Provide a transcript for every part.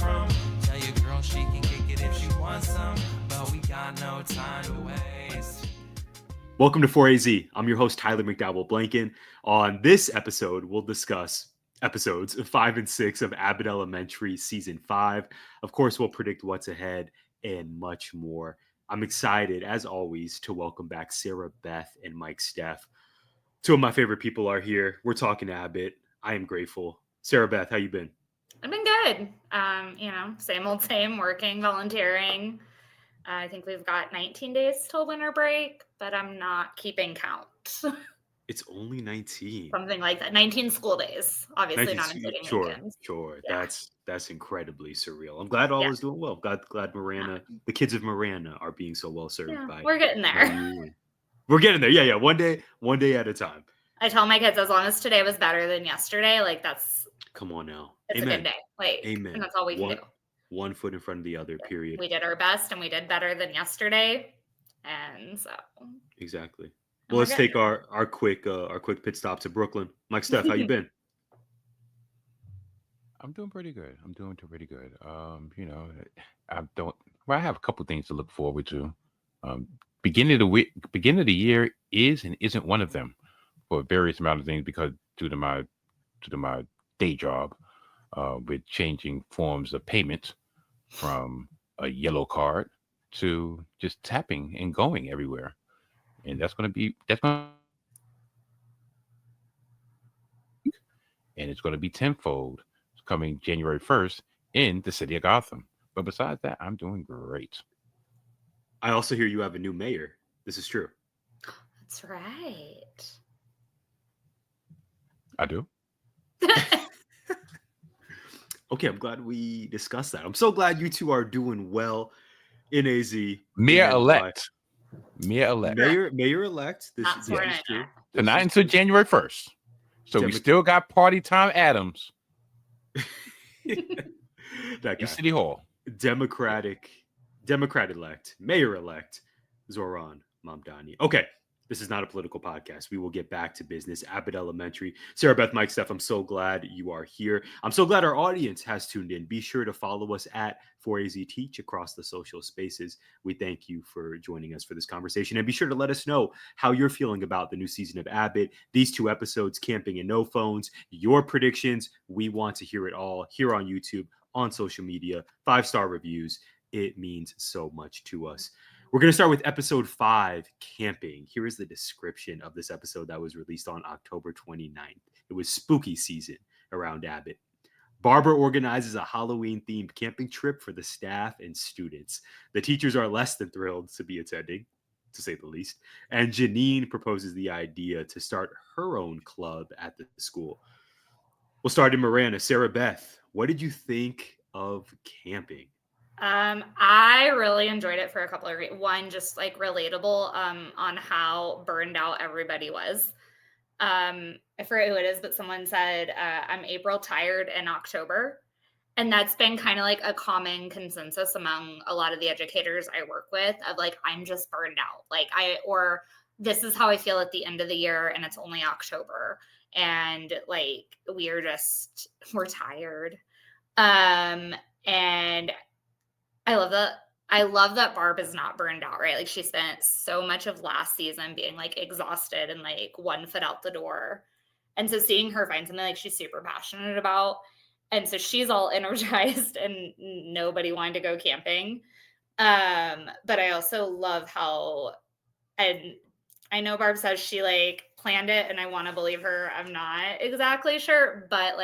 from. Tell your girl she can kick it if she wants some, but we got no time to waste. Welcome to 4AZ. I'm your host, Tyler McDowell Blanken. On this episode, we'll discuss episodes 5 and 6 of Abbott Elementary Season 5. Of course, we'll predict what's ahead and much more. I'm excited, as always, to welcome back Sarah Beth and Mike Steph. Two of my favorite people are here. We're talking Abbott. I am grateful. Sarah Beth, how you been? I've been good. Same old same, working, volunteering. I think we've got 19 days till winter break, but I'm not keeping count. It's only 19. Something like that. 19 school days, obviously 19, not including weekends. Sure. Yeah. That's incredibly surreal. I'm glad all is doing well. Glad Marana, the kids of Marana are being so well served by. We're getting there. We're getting there. Yeah. One day at a time. I tell my kids, as long as today was better than yesterday, that's. Come on now. It's Amen. A good day. Amen. And that's all we can do. One foot in front of the other, period. We did our best and we did better than yesterday. And so. Exactly. Well, let's take our quick pit stop to Brooklyn. Mike Steph, how you been? I'm doing pretty good. I have a couple things to look forward to. Beginning of the year is and isn't one of them for various amount of things because due to my day job, with changing forms of payment from a yellow card to just tapping and going everywhere. And it's going to be tenfold coming January 1st in the city of Gotham. But besides that, I'm doing great. I also hear you have a new mayor. This is true. That's right. I do. Okay, I'm glad we discussed that. I'm so glad you two are doing well in AZ. Mayor-elect. Mayor-elect. This is true. Tonight until January 1st. So we still got party time Adams. That guy. In City Hall. Democrat-elect, Mayor-elect, Zoran Mamdani. Okay, this is not a political podcast. We will get back to business. Abbott Elementary. Sarah Beth, Mike Steph, I'm so glad you are here. I'm so glad our audience has tuned in. Be sure to follow us at 4AZ Teach across the social spaces. We thank you for joining us for this conversation. And be sure to let us know how you're feeling about the new season of Abbott, these 2 episodes, Camping and No Phones, your predictions. We want to hear it all here on YouTube, on social media, 5-star reviews. It means so much to us. We're going to start with episode 5, Camping. Here is the description of this episode that was released on October 29th. It was spooky season around Abbott. Barbara organizes a Halloween-themed camping trip for the staff and students. The teachers are less than thrilled to be attending, to say the least. And Janine proposes the idea to start her own club at the school. We'll start in Marana. Sarah Beth, what did you think of camping? I really enjoyed it for a couple of reasons. One, just relatable on how burned out everybody was. I forget who it is, but someone said, I'm April tired in October. And that's been kind of a common consensus among a lot of the educators I work with of I'm just burned out. Or this is how I feel at the end of the year and it's only October. And we're tired. And I love that Barb is not burned out, right? She spent so much of last season being exhausted and one foot out the door. And so seeing her find something she's super passionate about. And so she's all energized and nobody wanted to go camping. But I also love how, and I know Barb says she planned it and I want to believe her. I'm not exactly sure, but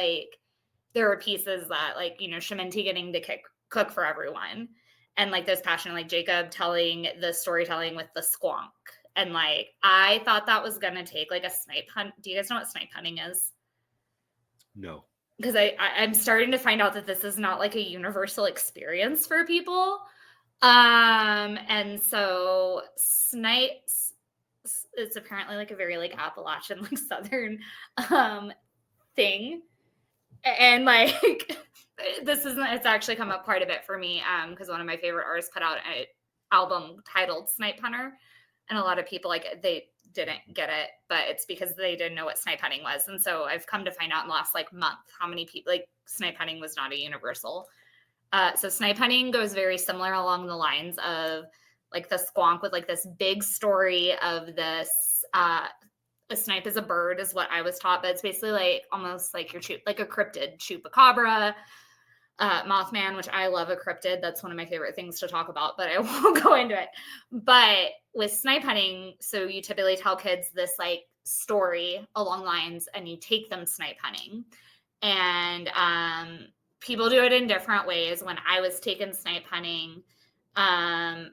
there were pieces that Sheminti getting to cook for everyone. And this passion, Jacob telling the storytelling with the squonk. And I thought that was going to take a snipe hunt. Do you guys know what snipe hunting is? No. Because I'm starting to find out that this is not a universal experience for people. And so snipes, it's apparently a very Appalachian, Southern thing. And it's actually come up quite a bit for me because one of my favorite artists put out an album titled Snipe Hunter, and a lot of people they didn't get it, but it's because they didn't know what snipe hunting was. And so I've come to find out in the last month how many people snipe hunting was not a universal So snipe hunting goes very similar along the lines of like the squonk with like this big story of this. A snipe is a bird is what I was taught, but it's basically like almost like like a cryptid, chupacabra, Mothman, which I love a cryptid. That's one of my favorite things to talk about, but I won't go into it. But with snipe hunting, so you typically tell kids this like story along lines and you take them snipe hunting. And people do it in different ways. When I was taken snipe hunting, our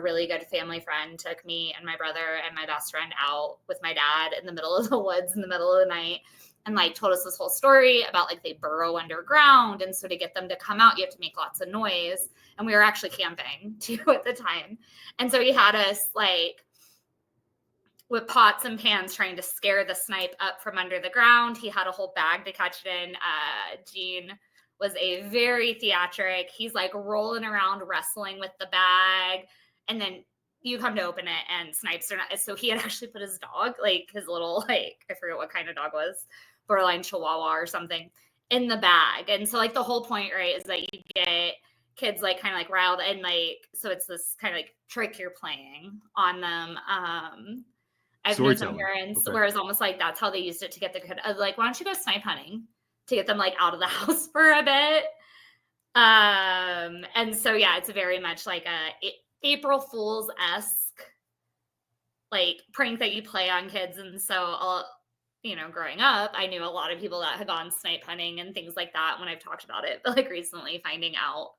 really good family friend took me and my brother and my best friend out with my dad in the middle of the woods in the middle of the night and like told us this whole story about like they burrow underground. And so to get them to come out, you have to make lots of noise. And we were actually camping too at the time. And so he had us like with pots and pans trying to scare the snipe up from under the ground. He had a whole bag to catch it in. Gene was a very theatric. He's like rolling around, wrestling with the bag. And then you come to open it and snipes are not. So he had actually put his dog, like his little, like, I forget what kind of dog was, borderline Chihuahua or something, in the bag. And so like the whole point, right, is that you get kids like kind of like riled and like, so it's this kind of like trick you're playing on them. I've known some parents where it's almost like that's how they used it to get the kid, like, why don't you go snipe hunting to get them like out of the house for a bit. And so, yeah, it's very much like a April Fool's-esque like prank that you play on kids. And so, you know, growing up, I knew a lot of people that had gone snipe hunting and things like that when I've talked about it, but like recently finding out.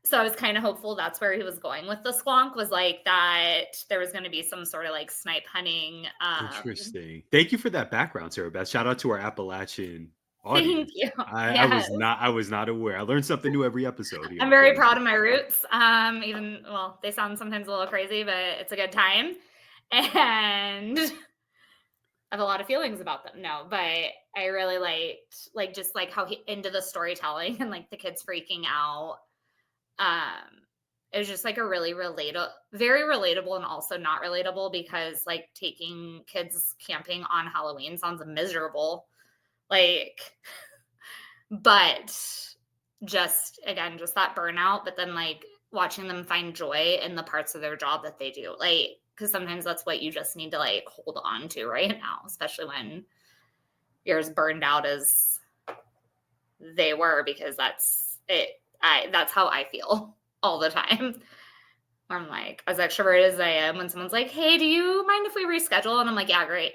So I was kind of hopeful that's where he was going with the squonk, was like that there was going to be some sort of like snipe hunting. Interesting. Thank you for that background, Sarah Beth. Shout out to our Appalachian audience. Thank you. I was not aware. I learned something new every episode here. I'm very proud of my roots. Even, well, they sound sometimes a little crazy, but it's a good time. And I have a lot of feelings about them. No, but I really liked like just like how he into the storytelling and like the kids freaking out. It was just like a really very relatable and also not relatable, because like taking kids camping on Halloween sounds miserable. Like, but just again, just that burnout, but then like watching them find joy in the parts of their job that they do. Like, because sometimes that's what you just need to like hold on to right now, especially when you're as burned out as they were, because that's it. That's how I feel all the time. I'm like, as extroverted as I am, when someone's like, hey, do you mind if we reschedule? And I'm like, yeah, great.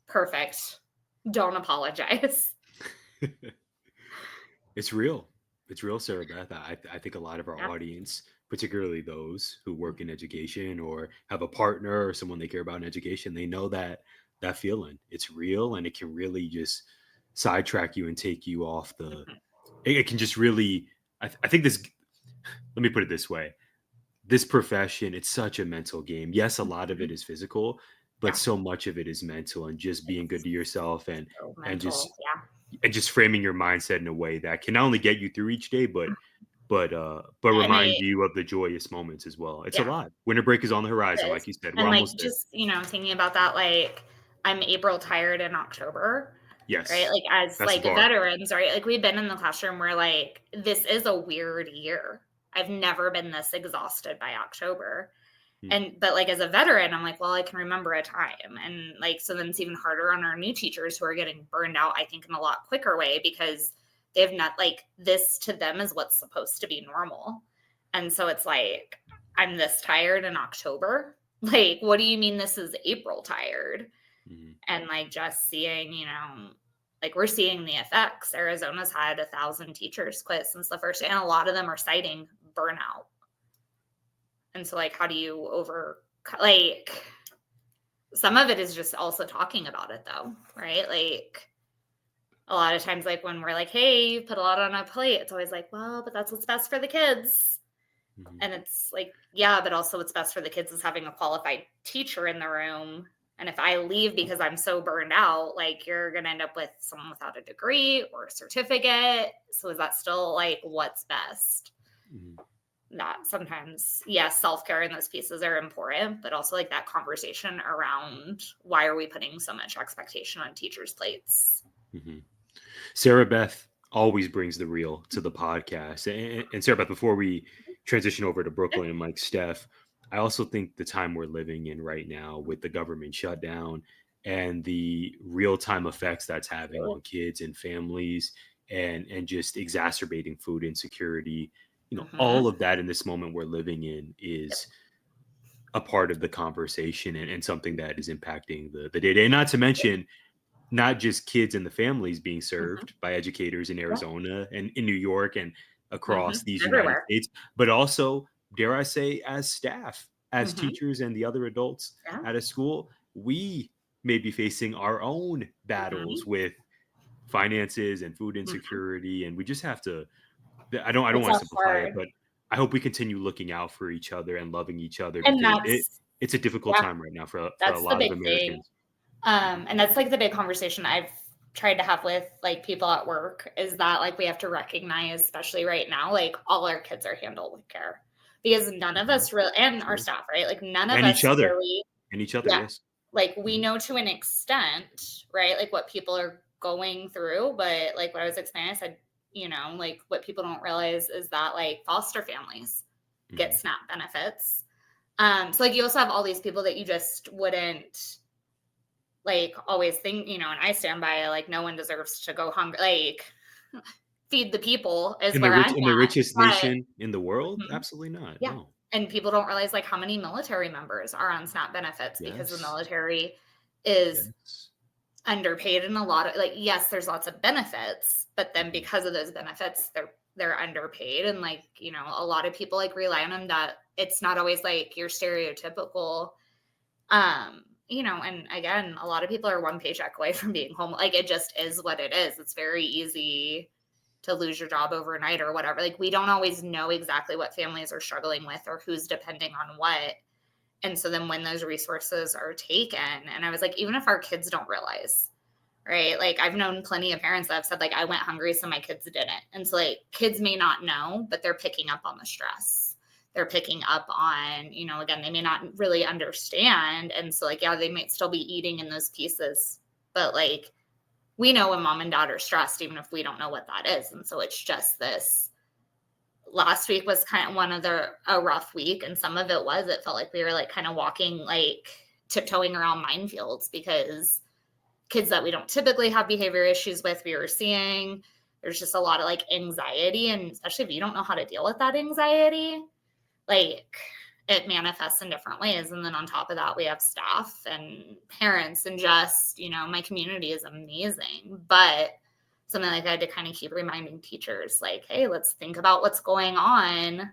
Perfect. Don't apologize. It's real. It's real, Sarah Beth. I think a lot of our audience, particularly those who work in education or have a partner or someone they care about in education, they know that feeling. It's real, and it can really just sidetrack you and take you off the. It can just really. I think this. Let me put it this way: this profession, it's such a mental game. Yes, a lot of it is physical, but so much of it is mental, and just being good to yourself and just framing your mindset in a way that can not only get you through each day, but remind you of the joyous moments as well. It's a lot. Winter break is on the horizon, like you said. We're like almost just thinking about that, like I'm April tired in October. Yes. Right. Like as like veterans, right? Like we've been in the classroom where like this is a weird year. I've never been this exhausted by October. But like as a veteran, I'm like, well, I can remember a time. And like, so then it's even harder on our new teachers who are getting burned out, I think, in a lot quicker way, because they have not, like, this to them is what's supposed to be normal. And so it's like, I'm this tired in October. Like, what do you mean this is April tired? And like just seeing, like we're seeing the effects. Arizona's had 1,000 teachers quit since the first day, and a lot of them are citing burnout. And so like, how do you like, some of it is just also talking about it though, right? Like a lot of times, like when we're like, hey, you put a lot on a plate, it's always like, well, but that's what's best for the kids. And it's like, yeah, but also what's best for the kids is having a qualified teacher in the room. And if I leave because I'm so burned out, like you're going to end up with someone without a degree or a certificate. So is that still like what's best? Not sometimes, yes, self-care and those pieces are important, but also like that conversation around why are we putting so much expectation on teachers' plates? Sarah Beth, always brings the real to the podcast. And Sarah Beth, before we transition over to Brooklyn and Mike Steph, I also think the time we're living in right now with the government shutdown and the real-time effects that's having on kids and families and just exacerbating food insecurity, all of that in this moment we're living in is a part of the conversation and something that is impacting the day-to-day. Not to mention not just kids and the families being served by educators in Arizona and in New York and across these United Everywhere. States, but also, dare I say, as staff, as teachers and the other adults at a school, we may be facing our own battles with finances and food insecurity. And we just have to, I don't It's want all to simplify it, hard. but I hope we continue looking out for each other and loving each other And because that's it's a difficult time right now for a that's the lot of big thing. Americans. And that's like the big conversation I've tried to have with like people at work is that like we have to recognize, especially right now, like all our kids are handled with care because none of us really, and our staff, right? Like none of And us each other. really, And each other, yes. like we know to an extent, right? Like what people are going through, but like what I was explaining, I said, like what people don't realize is that like foster families get SNAP benefits. So like you also have all these people that you just wouldn't like always think, and I stand by like no one deserves to go hungry. Like feed the people is where I'm in the at. richest But, nation in the world? Absolutely not. yeah. No. And people don't realize like how many military members are on SNAP benefits because the Yes. military is Yes. underpaid in a lot of like, yes, there's lots of benefits, but then because of those benefits, they're underpaid. And like, a lot of people like rely on them that it's not always like your stereotypical, and again, a lot of people are one paycheck away from being home. Like it just is what it is. It's very easy to lose your job overnight or whatever. Like we don't always know exactly what families are struggling with or who's depending on what. And so then when those resources are taken, and I was like, even if our kids don't realize, right? Like I've known plenty of parents that have said like, I went hungry, so my kids didn't. And so like kids may not know, but they're picking up on the stress. They're picking up on, again, they may not really understand. And so like, yeah, they might still be eating in those pieces, but like, we know when mom and dad are stressed, even if we don't know what that is. And so it's just this. Last week was kind of a rough week. And some of it felt like we were like kind of walking, like tiptoeing around minefields because kids that we don't typically have behavior issues with, we were seeing, there's just a lot of like anxiety. And especially if you don't know how to deal with that anxiety, like it manifests in different ways. And then on top of that, we have staff and parents and just, my community is amazing. But something like I had to kind of keep reminding teachers like, hey, let's think about what's going on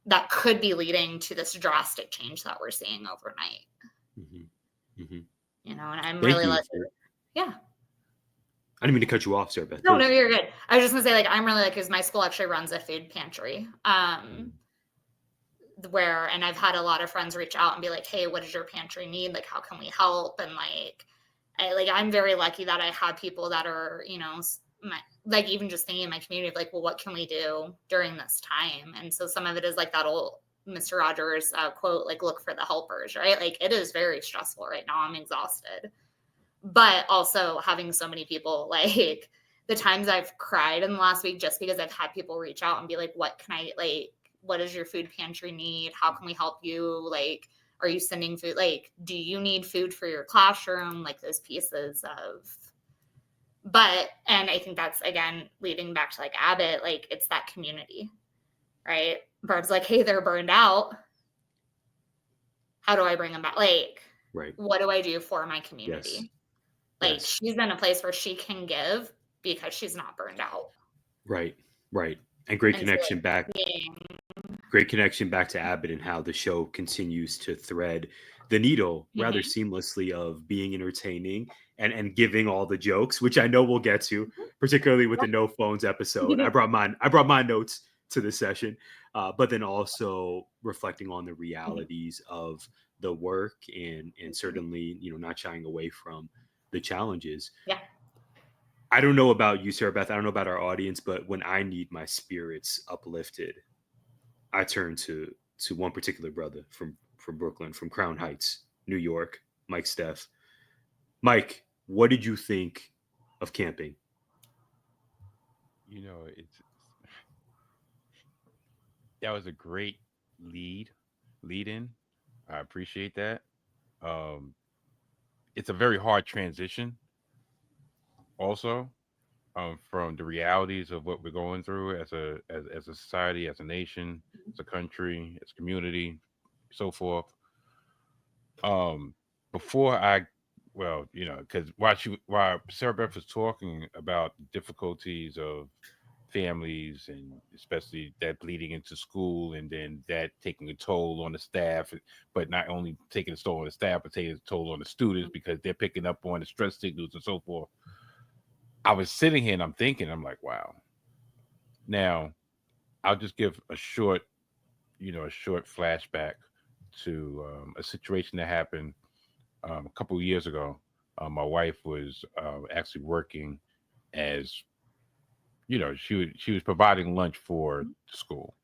that could be leading to this drastic change that we're seeing overnight. And I'm really lucky. Yeah. I didn't mean to cut you off, Sarah Beth. No, you're good. I was just gonna say, like, I'm really lucky because my school actually runs a food pantry. And I've had a lot of friends reach out and be like, hey, what does your pantry need? Like, how can we help? And I'm very lucky that I have people that are, like even just thinking in my community of like, well, what can we do during this time? And so some of it is like that old Mr. Rogers quote, like, look for the helpers, right? Like it is very stressful right now. I'm exhausted, but also having so many people, like the times I've cried in the last week, just because I've had people reach out and be like, what does your food pantry need? How can we help you? Like, are you sending food? Like, do you need food for your classroom? Like those pieces of, and I think that's, again, leading back to like Abbott, like it's that community, right? Barb's like, hey, they're burned out. How do I bring them back? Like, right. What do I do for my community? Yes. Like she's in a place where she can give because she's not burned out. Right. And great connection back to Abbott and how the show continues to thread the needle rather seamlessly of being entertaining and giving all the jokes, which I know we'll get to, particularly with the no phones episode. I brought my notes to the session, but then also reflecting on the realities of the work and certainly, not shying away from the challenges. Yeah. I don't know about you, Sarah Beth. I don't know about our audience, but when I need my spirits uplifted, I turn to one particular brother from Brooklyn, from Crown Heights, New York, Mike Steph. Mike, what did you think of camping? it's that was a great lead in. I appreciate that. Um, it's a very hard transition, also, from the realities of what we're going through as a society, as a nation, as a country, as a community, so forth. Um, before I, well, because while Sarah Beth was talking about the difficulties of families and especially that bleeding into school and then that taking a toll on the staff, but not only taking a toll on the staff but taking a toll on the students because they're picking up on the stress signals and so forth. I was sitting here and I'm thinking, I'm like, wow. Now I'll just give a short flashback to a situation that happened a couple of years ago. My wife was actually working as she was providing lunch for the school.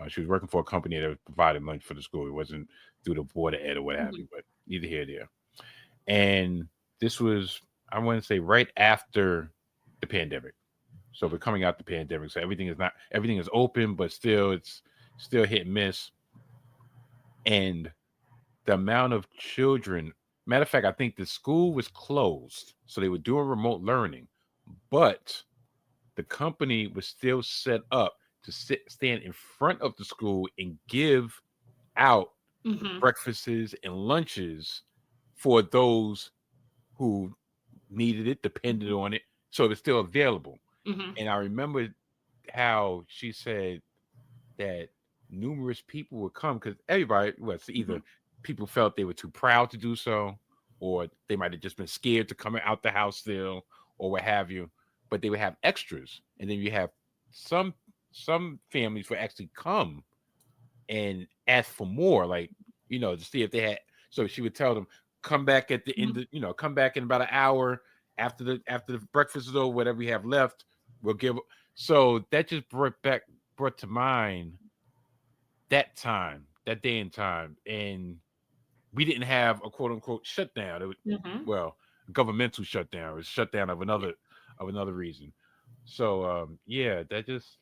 She was working for a company that was providing lunch for the school. It wasn't through the board of ed or what have you, but neither here nor there. And this was, I want to say, right after the pandemic. So we're coming out the pandemic. So everything is open, but it's still hit and miss. And the amount of children, matter of fact, I think the school was closed. So they were doing remote learning, but the company was still set up to stand in front of the school and give out breakfasts and lunches for those who needed it, depended on it. So it was still available. And I remember how she said that numerous people would come because everybody was either people felt they were too proud to do so, or they might have just been scared to come out the house still, or what have you. But they would have extras, and then you have some families would actually come and ask for more, like to see if they had. So she would tell them, come back at the end, come back in about an hour after the breakfast is over, whatever we have left, we'll give. So that just brought to mind that day and time, and we didn't have a quote unquote shutdown. It was, well, governmental shutdown. It was shutdown of another reason. So yeah, that just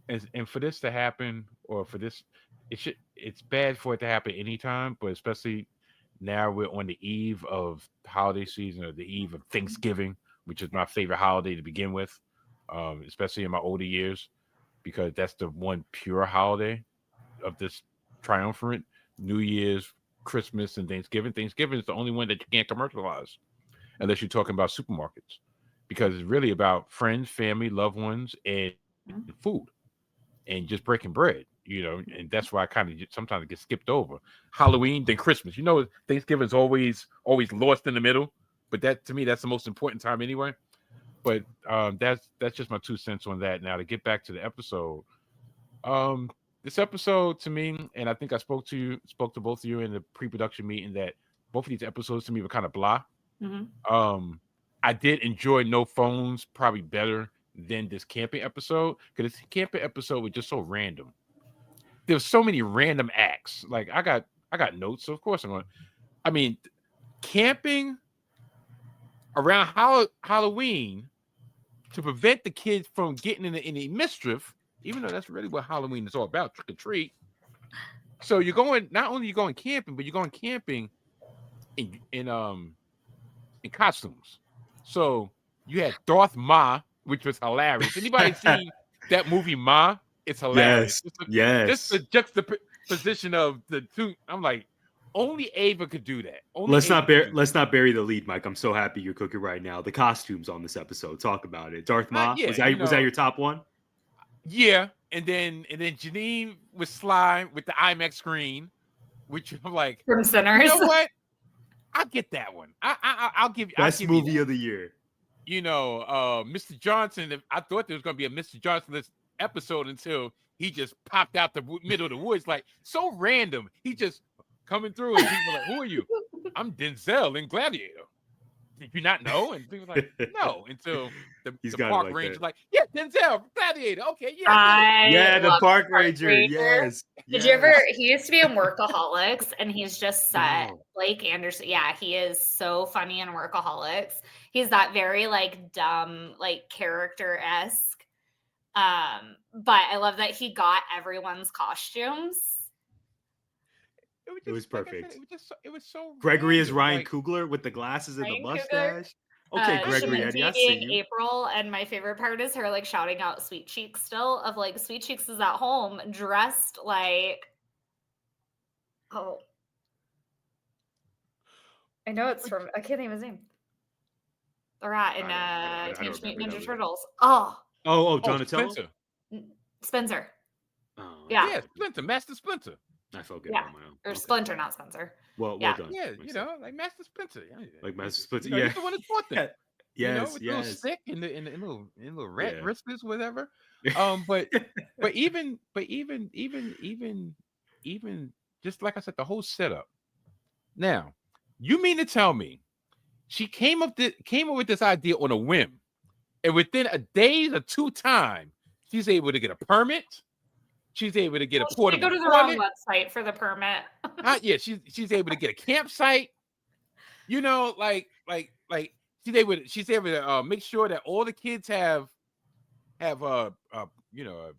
and for this to happen, or for this, it's bad for it to happen anytime, but especially now we're on the eve of holiday season or the eve of Thanksgiving, which is my favorite holiday to begin with, especially in my older years, because that's the one pure holiday of this triumvirate. New Year's, Christmas, and Thanksgiving. Thanksgiving is the only one that you can't commercialize unless you're talking about supermarkets, because it's really about friends, family, loved ones, and food, and just breaking bread. And that's why I kind of sometimes it gets skipped over. Halloween, then Christmas. Thanksgiving is always lost in the middle, but that to me that's the most important time anyway. But that's just my 2 cents on that. Now to get back to the episode, this episode to me, and I think I spoke to both of you in the pre-production meeting, that both of these episodes to me were kind of blah. I did enjoy No Phones probably better than this camping episode, because this camping episode was just so random. There's so many random acts. Like I got notes, so of course I'm going. I mean, camping around Halloween to prevent the kids from getting in any mischief, even though that's really what Halloween is all about, trick or treat. So you're going, not only you're going camping, but you're going camping in costumes. So you had Darth Ma, which was hilarious. Anybody seen that movie Ma? It's hilarious. Yes. Just the juxtaposition of the two. I'm like, only Ava could do that. Let's not bury the lead, Mike. I'm so happy you're cooking right now. The costumes on this episode. Talk about it. Darth Ma. Was that your top one? Yeah. And then Janine was Sly with the IMAX screen, which I'm like, from Sinners. You know what? I'll get that one. I'll give you best movie of the year. Mr. Johnson. I thought there was going to be a Mr. Johnson episode until he just popped out the middle of the woods, like so random. He just coming through, and people were like, "Who are you?" I'm Denzel in Gladiator. Did you not know? And people were like, "No." Until the park ranger like, "Yeah, Denzel, Gladiator. Okay, yeah, the park ranger. Yes. Did you ever? He used to be in Workaholics, and he's just set. Blake Anderson. Yeah, he is so funny in Workaholics. He's that very like dumb, like character-esque. But I love that he got everyone's costumes. It was like I said, perfect. it was so Gregory is random, Ryan like, Coogler with the glasses and the Ryan Coogler. mustache. Okay, Gregory, Shanti Eddie, I see being you. April, and my favorite part is her like shouting out Sweet Cheeks still, of like Sweet Cheeks is at home dressed like, oh, I know it's from, I can't think of his name. The rat in I don't Teenage remember Mutant that Ninja either. Turtles. Oh, Oh, Donatello. Splinter. Spencer. Oh, Yeah. Yeah, Splinter, Master Splinter. I felt good Yeah. on my own. Or Okay. Splinter, not Spencer. Well Yeah. done. Yeah, Mike you Steph. know, like Master Splinter. Like Master Splinter. You know, Yeah, he's the one that fought them. You know, yes, with the little yes. stick and the little rat Yeah. whiskers, whatever. But even just like I said, the whole setup. Now, you mean to tell me she came up with this idea on a whim, and within a day or two time, she's able to get a permit. She's able to get a She portable go to the toilet. wrong website for the permit. Yeah, she's able to get a campsite. You know, like she's able to make sure that all the kids have you know,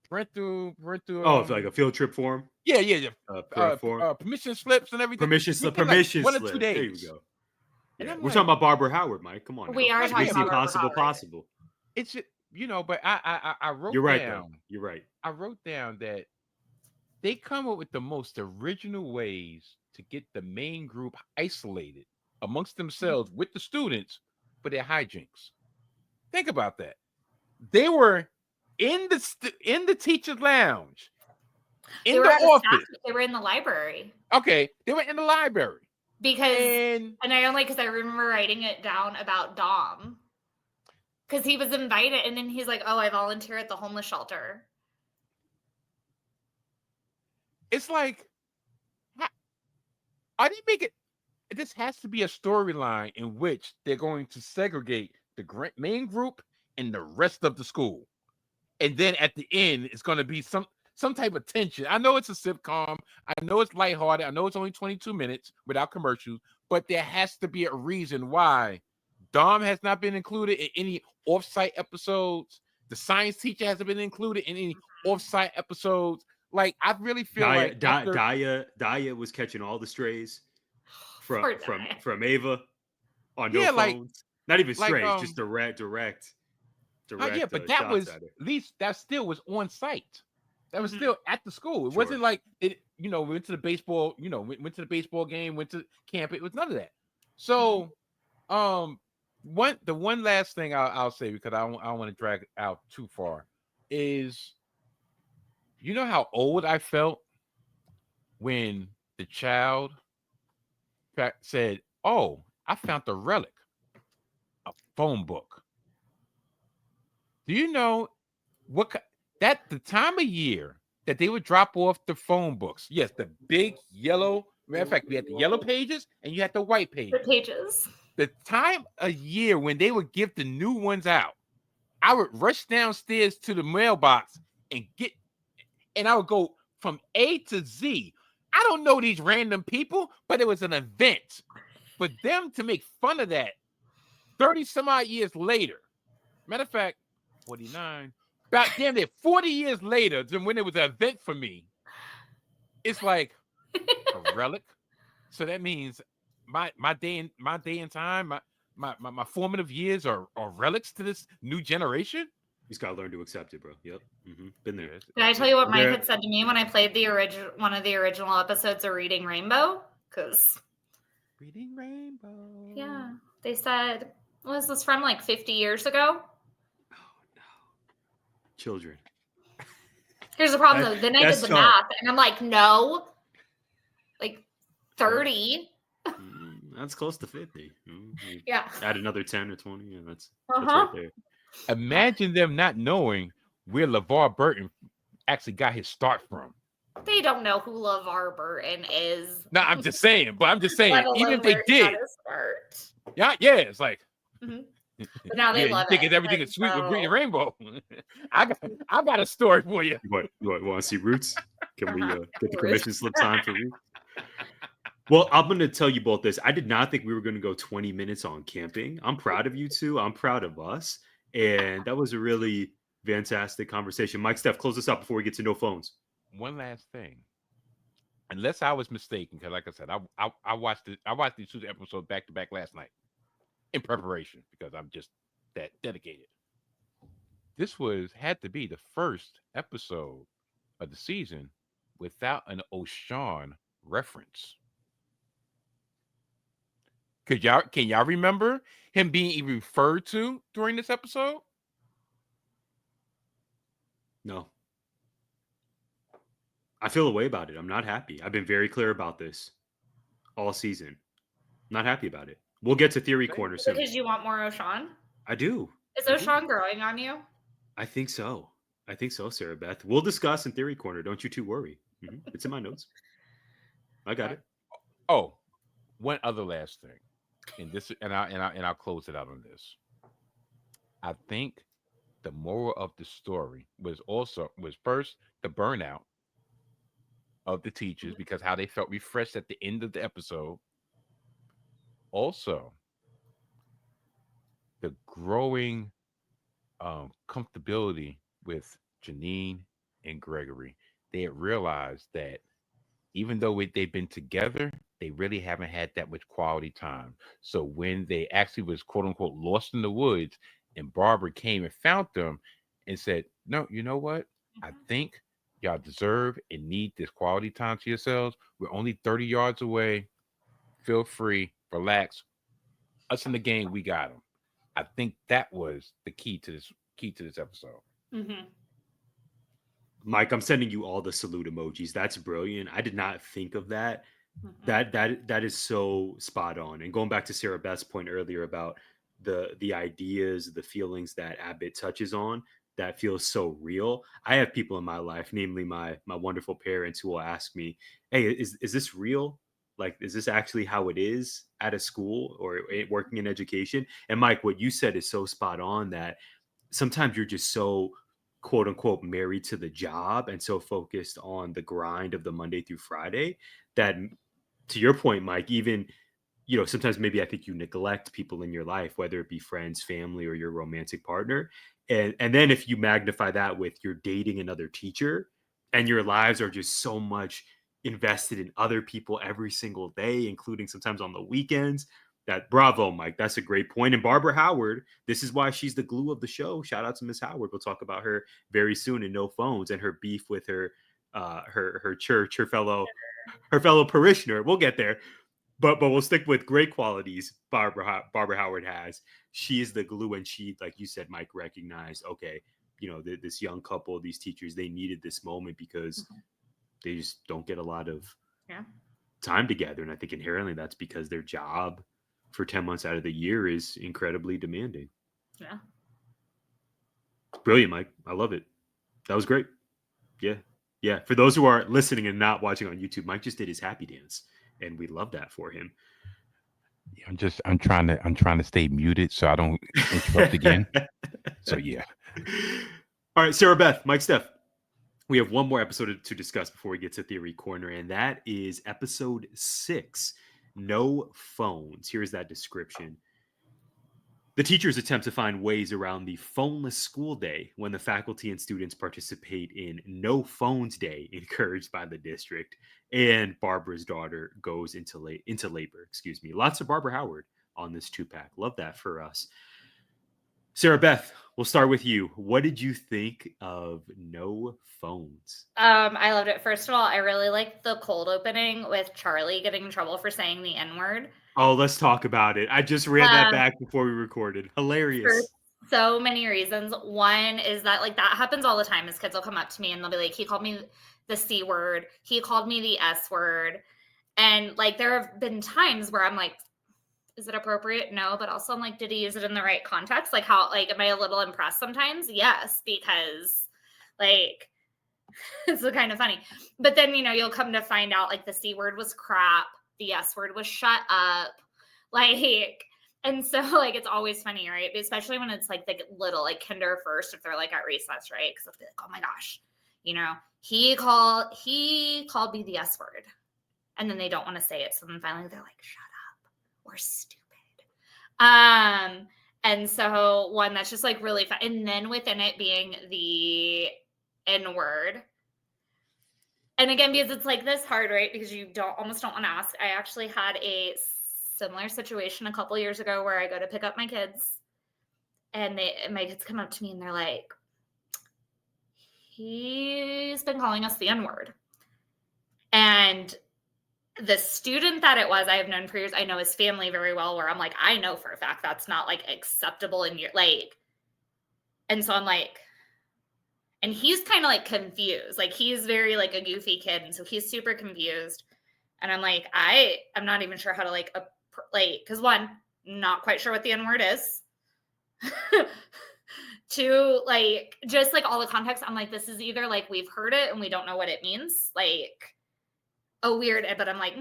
parental Oh, it's like a field trip form. yeah Form. permission slips and everything. Permission slip. within, Permission 1 or slip. 2 There days. you go. And Yeah. I'm We're like, talking about Barbara Howard, Mike. Come on. We now. are Like, talking Makes about the Barbara impossible Howard. possible. it's you know, but I wrote You're right, down. though. You're right. I wrote down that they come up with the most original ways to get the main group isolated amongst themselves with the students for their hijinks. Think about that. They were in the teacher's lounge, in They were the at a office. staff- They were in the library. Okay, they were in the library. Because And I only because I remember writing it down about Dom. Because he was invited and then he's like, oh, I volunteer at the homeless shelter. it's like, are they making? This has to be a storyline in which they're going to segregate the main group and the rest of the school, and then at the end, it's going to be some type of tension. I know it's a sitcom. I know it's lighthearted. I know it's only 22 minutes without commercials, but there has to be a reason why Dom has not been included in any off-site episodes. The science teacher hasn't been included in any off-site episodes. Like, I really feel like Daya was catching all the strays Poor from Daya. Ava on no Yeah, like- phones. Not even like, strays, just direct. yeah, but that shots was at her. at least that still was on site. That was Mhm. still at the school. It Sure. wasn't like it. You know, went to the baseball. You know, went to the baseball game. Went to camp. It was none of that. So, the one last thing I'll say, because I don't want to drag it out too far, is, you know how old I felt when the child said, "Oh, I found the relic, a phone book." Do you know that the time of year that they would drop off the phone books? Yes, the big yellow. Matter of fact, we had the yellow pages and you had the white The pages. pages. The time of year when they would give the new ones out, I would rush downstairs to the mailbox and I would go from A to Z. I don't know these random people, but it was an event for them to make fun of that 30 some odd years later. Matter of fact, 49, about damn near 40 years later than when it was an event for me. It's like a relic. So that means my day and time, my formative years are relics to this new generation. You just gotta learn to accept it, bro. Yep. Been there. Did I tell you what Mike Yeah. had said to me when I played one of the original episodes of Reading Rainbow? Because Reading Rainbow. yeah, they said, was this from like 50 years ago? Oh no. Children. Here's the problem though. Then I did That's the tough. math and I'm like, no, like 30. That's close to 50. You Yeah. add another 10 or 20. Yeah, that's Uh-huh. right there. Imagine them not knowing where LeVar Burton actually got his start from. They don't know who LeVar Burton is. No, I'm just saying. But I'm just saying, let alone even if they where he got did, his start. yeah, it's like, But now they yeah, love you think it. everything And is sweet with so- Reading Rainbow. I got a story for you. You want to see Roots? Can we get the Roots. permission slip signed for Roots? Well, I'm going to tell you both this. I did not think we were going to go 20 minutes on camping. I'm proud of you two. I'm proud of us. And that was a really Fantastic conversation. Mike Steph, close us up before we get to no phones. One last thing. Unless I was mistaken, because like I said, I watched these 2 episodes back to back last night in preparation because I'm just that dedicated. This had to be the first episode of the season without an O'Shawn reference. Can y'all remember him being referred to during this episode? No. I feel a way about it. I'm not happy. I've been very clear about this all season. Not happy about it. We'll get to Theory Corner soon. Because you want more O'Shawn? I do. Is O'Shawn growing on you? I think so. Sarah Beth. We'll discuss in Theory Corner. Don't you two worry. It's in my notes. I got it. Oh, one other last thing. I'll close it out on this. I think the moral of the story was first the burnout of the teachers because how they felt refreshed at the end of the episode. Also, the growing comfortability with Janine and Gregory. They had realized that even though they've been together, they really haven't had that much quality time. So when they actually was quote unquote lost in the woods and Barbara came and found them and said, no, you know what? I think y'all deserve and need this quality time to yourselves. We're only 30 yards away. Feel free, relax. Us in the game, we got them. I think that was the key to this episode. Mm-hmm. Mike, I'm sending you all the salute emojis. That's brilliant. I did not think of that. That is so spot on. And going back to Sarah Beth's point earlier about the ideas, the feelings that Abbott touches on, that feels so real. I have people in my life, namely my wonderful parents, who will ask me, "Hey, is this real? Like, is this actually how it is at a school or working in education?" And Mike, what you said is so spot on, that sometimes you're just so quote unquote married to the job and so focused on the grind of the Monday through Friday that, to your point, Mike, even, sometimes maybe I think you neglect people in your life, whether it be friends, family, or your romantic partner. And then if you magnify that with you're dating another teacher and your lives are just so much invested in other people every single day, including sometimes on the weekends, that bravo, Mike. That's a great point. And Barbara Howard, this is why she's the glue of the show. Shout out to Miss Howard. We'll talk about her very soon in No Phones and her beef with her church, her fellow parishioner. We'll get there. But we'll stick with great qualities Barbara Howard has. She is the glue, and she, like you said, Mike, recognized, okay, this young couple, these teachers, they needed this moment because they just don't get a lot of time together. And I think inherently that's because their job for 10 months out of the year is incredibly demanding. Yeah. Brilliant, Mike. I love it. That was great. Yeah. For those who are listening and not watching on YouTube, Mike just did his happy dance, and we love that for him. I'm trying to stay muted so I don't interrupt again. So yeah. All right, Sarah Beth, Mike Steph. We have one more episode to discuss before we get to Theory Corner, and that is episode 6, No Phones. Here's that description. The teachers attempt to find ways around the phoneless school day when the faculty and students participate in No Phones Day, encouraged by the district, and Barbara's daughter goes into labor. Lots of Barbara Howard on this 2-pack. Love that for us. Sarah Beth, we'll start with you. What did you think of No Phones? I loved it. First of all, I really liked the cold opening with Charlie getting in trouble for saying the N-word. Oh, let's talk about it. I just ran that back before we recorded. Hilarious. For so many reasons. One is that, like, that happens all the time. As kids will come up to me and they'll be like, he called me the C word. He called me the S word. And, like, there have been times where I'm like, is it appropriate? No. But also I'm like, did he use it in the right context? Like, how, like, am I a little impressed sometimes? Yes, because, like, it's kind of funny. But then, you'll come to find out, like, the C word was crap. The S word was shut up. Like, and so, like, it's always funny, right? Especially when it's like the little, like, kinder first, if they're like at recess, right? Because they'll be like, oh my gosh, he called me the S word. And then they don't want to say it. So then finally they're like, shut up. We're stupid. And so one that's just like really fun. And then within it being the N word. And again, because it's like this hard, right? Because you almost don't want to ask. I actually had a similar situation a couple years ago where I go to pick up my kids, and my kids come up to me and they're like, he's been calling us the N-word. And the student that it was, I have known for years, I know his family very well, where I'm like, I know for a fact that's not like acceptable in your like. And so I'm like, and he's kind of like confused. Like he's very like a goofy kid. And so he's super confused. And I'm like, I'm not even sure how to like, because one, not quite sure what the N-word is. Two, like, just like all the context. I'm like, this is either like we've heard it and we don't know what it means. Like, weird. But I'm like,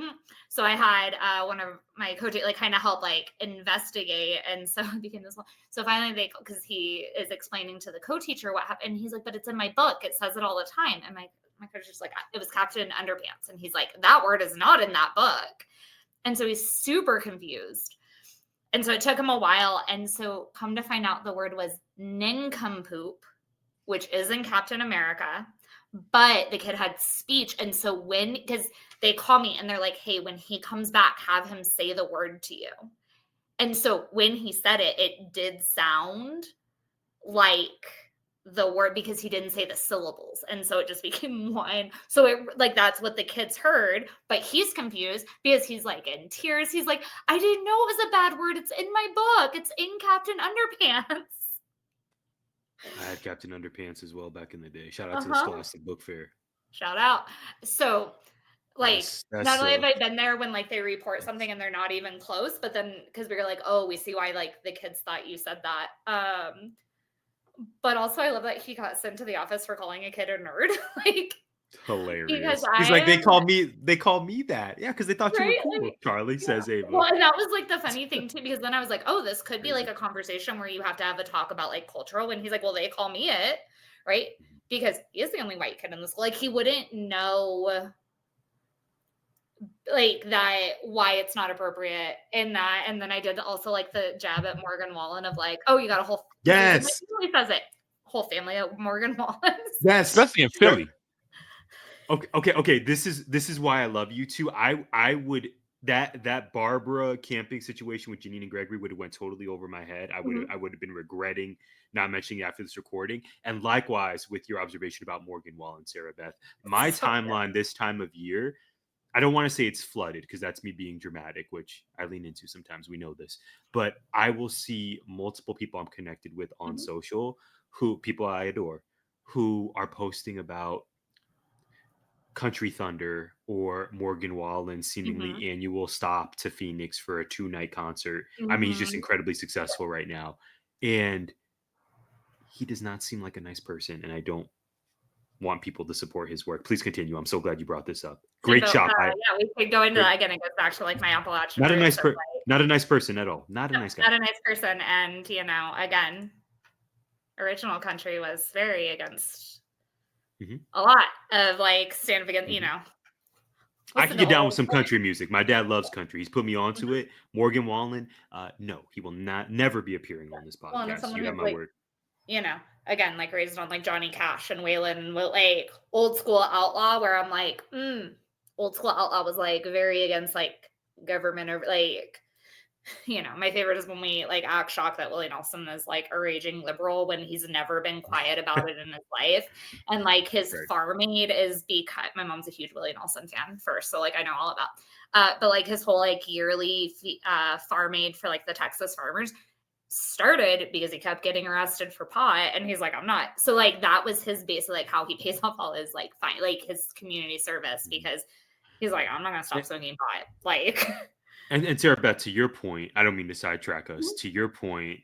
So I had one of my coaches like kind of help like investigate. And so it became this one. So finally because he is explaining to the co-teacher what happened. And he's like, but it's in my book. It says it all the time. And my coach is just like, it was Captain Underpants. And he's like, that word is not in that book. And so he's super confused. And so it took him a while. And so come to find out the word was nincompoop, which is in Captain America. But the kid had speech. And so because they call me and they're like, hey, when he comes back, have him say the word to you. And so when he said it, it did sound like the word because he didn't say the syllables. And so it just became one. So it like, that's what the kids heard, but he's confused because he's like in tears. He's like, I didn't know it was a bad word. It's in my book. It's in Captain Underpants. I had Captain Underpants as well back in the day. Shout out to the Scholastic Book Fair. Shout out. So like, that's not only have I been there when like they report something and they're not even close, but then because we were like, oh, we see why like the kids thought you said that. But also I love that he got sent to the office for calling a kid a nerd. Like hilarious. He's like, they call me that. Yeah, because they thought you were cool. Like, Charlie says Ava. Well, and that was like the funny thing too, because then I was like, oh, this could be like a conversation where you have to have a talk about like cultural. And he's like, well, they call me it, right? Because he is the only white kid in the school. Like he wouldn't know like that why it's not appropriate in that. And then I did also like the jab at Morgan Wallen of like, oh, you got a whole yes, he says it whole family of Morgan Wallen. Yes, especially in Philly. Okay. This is why I love you two. I would that Barbara camping situation with Janine and Gregory would have went totally over my head. I would have been regretting not mentioning it after this recording. And likewise with your observation about Morgan Wallen, Sarah Beth. My timeline this time of year, I don't want to say it's flooded because that's me being dramatic, which I lean into sometimes. We know this, but I will see multiple people I'm connected with on social, people I adore, who are posting about Country Thunder or Morgan Wallen's seemingly annual stop to Phoenix for a 2-night concert. I mean, he's just incredibly successful right now. And he does not seem like a nice person. And I don't want people to support his work. Please continue. I'm so glad you brought this up. Great shot. Yeah, we could go into that again. It goes back to like my Appalachian. Not a nice person at all. Not a nice guy. Not a nice person. And again, original country was very against a lot of like stand against, I can get down with some country music. My dad loves country. He's put me onto it. Morgan Wallen, no, he will never be appeering on this podcast. Well, you have my word. Again, like raised on like Johnny Cash and Waylon and like old school outlaw, where I'm like, old school outlaw was like very against like government or like, my favorite is when we like act shocked that Willie Nelson is like a raging liberal when he's never been quiet about it in his life. And like his farm aid is because my mom's a huge Willie Nelson fan first. So like I know all about, but like his whole like yearly farm aid for like the Texas farmers started because he kept getting arrested for pot. And he's like, I'm not. So like that was his basically like how he pays off all his like fine, like his community service, because he's like, I'm not going to stop smoking pot. Like, And Sarah Beth, to your point, I don't mean to sidetrack us. To your point,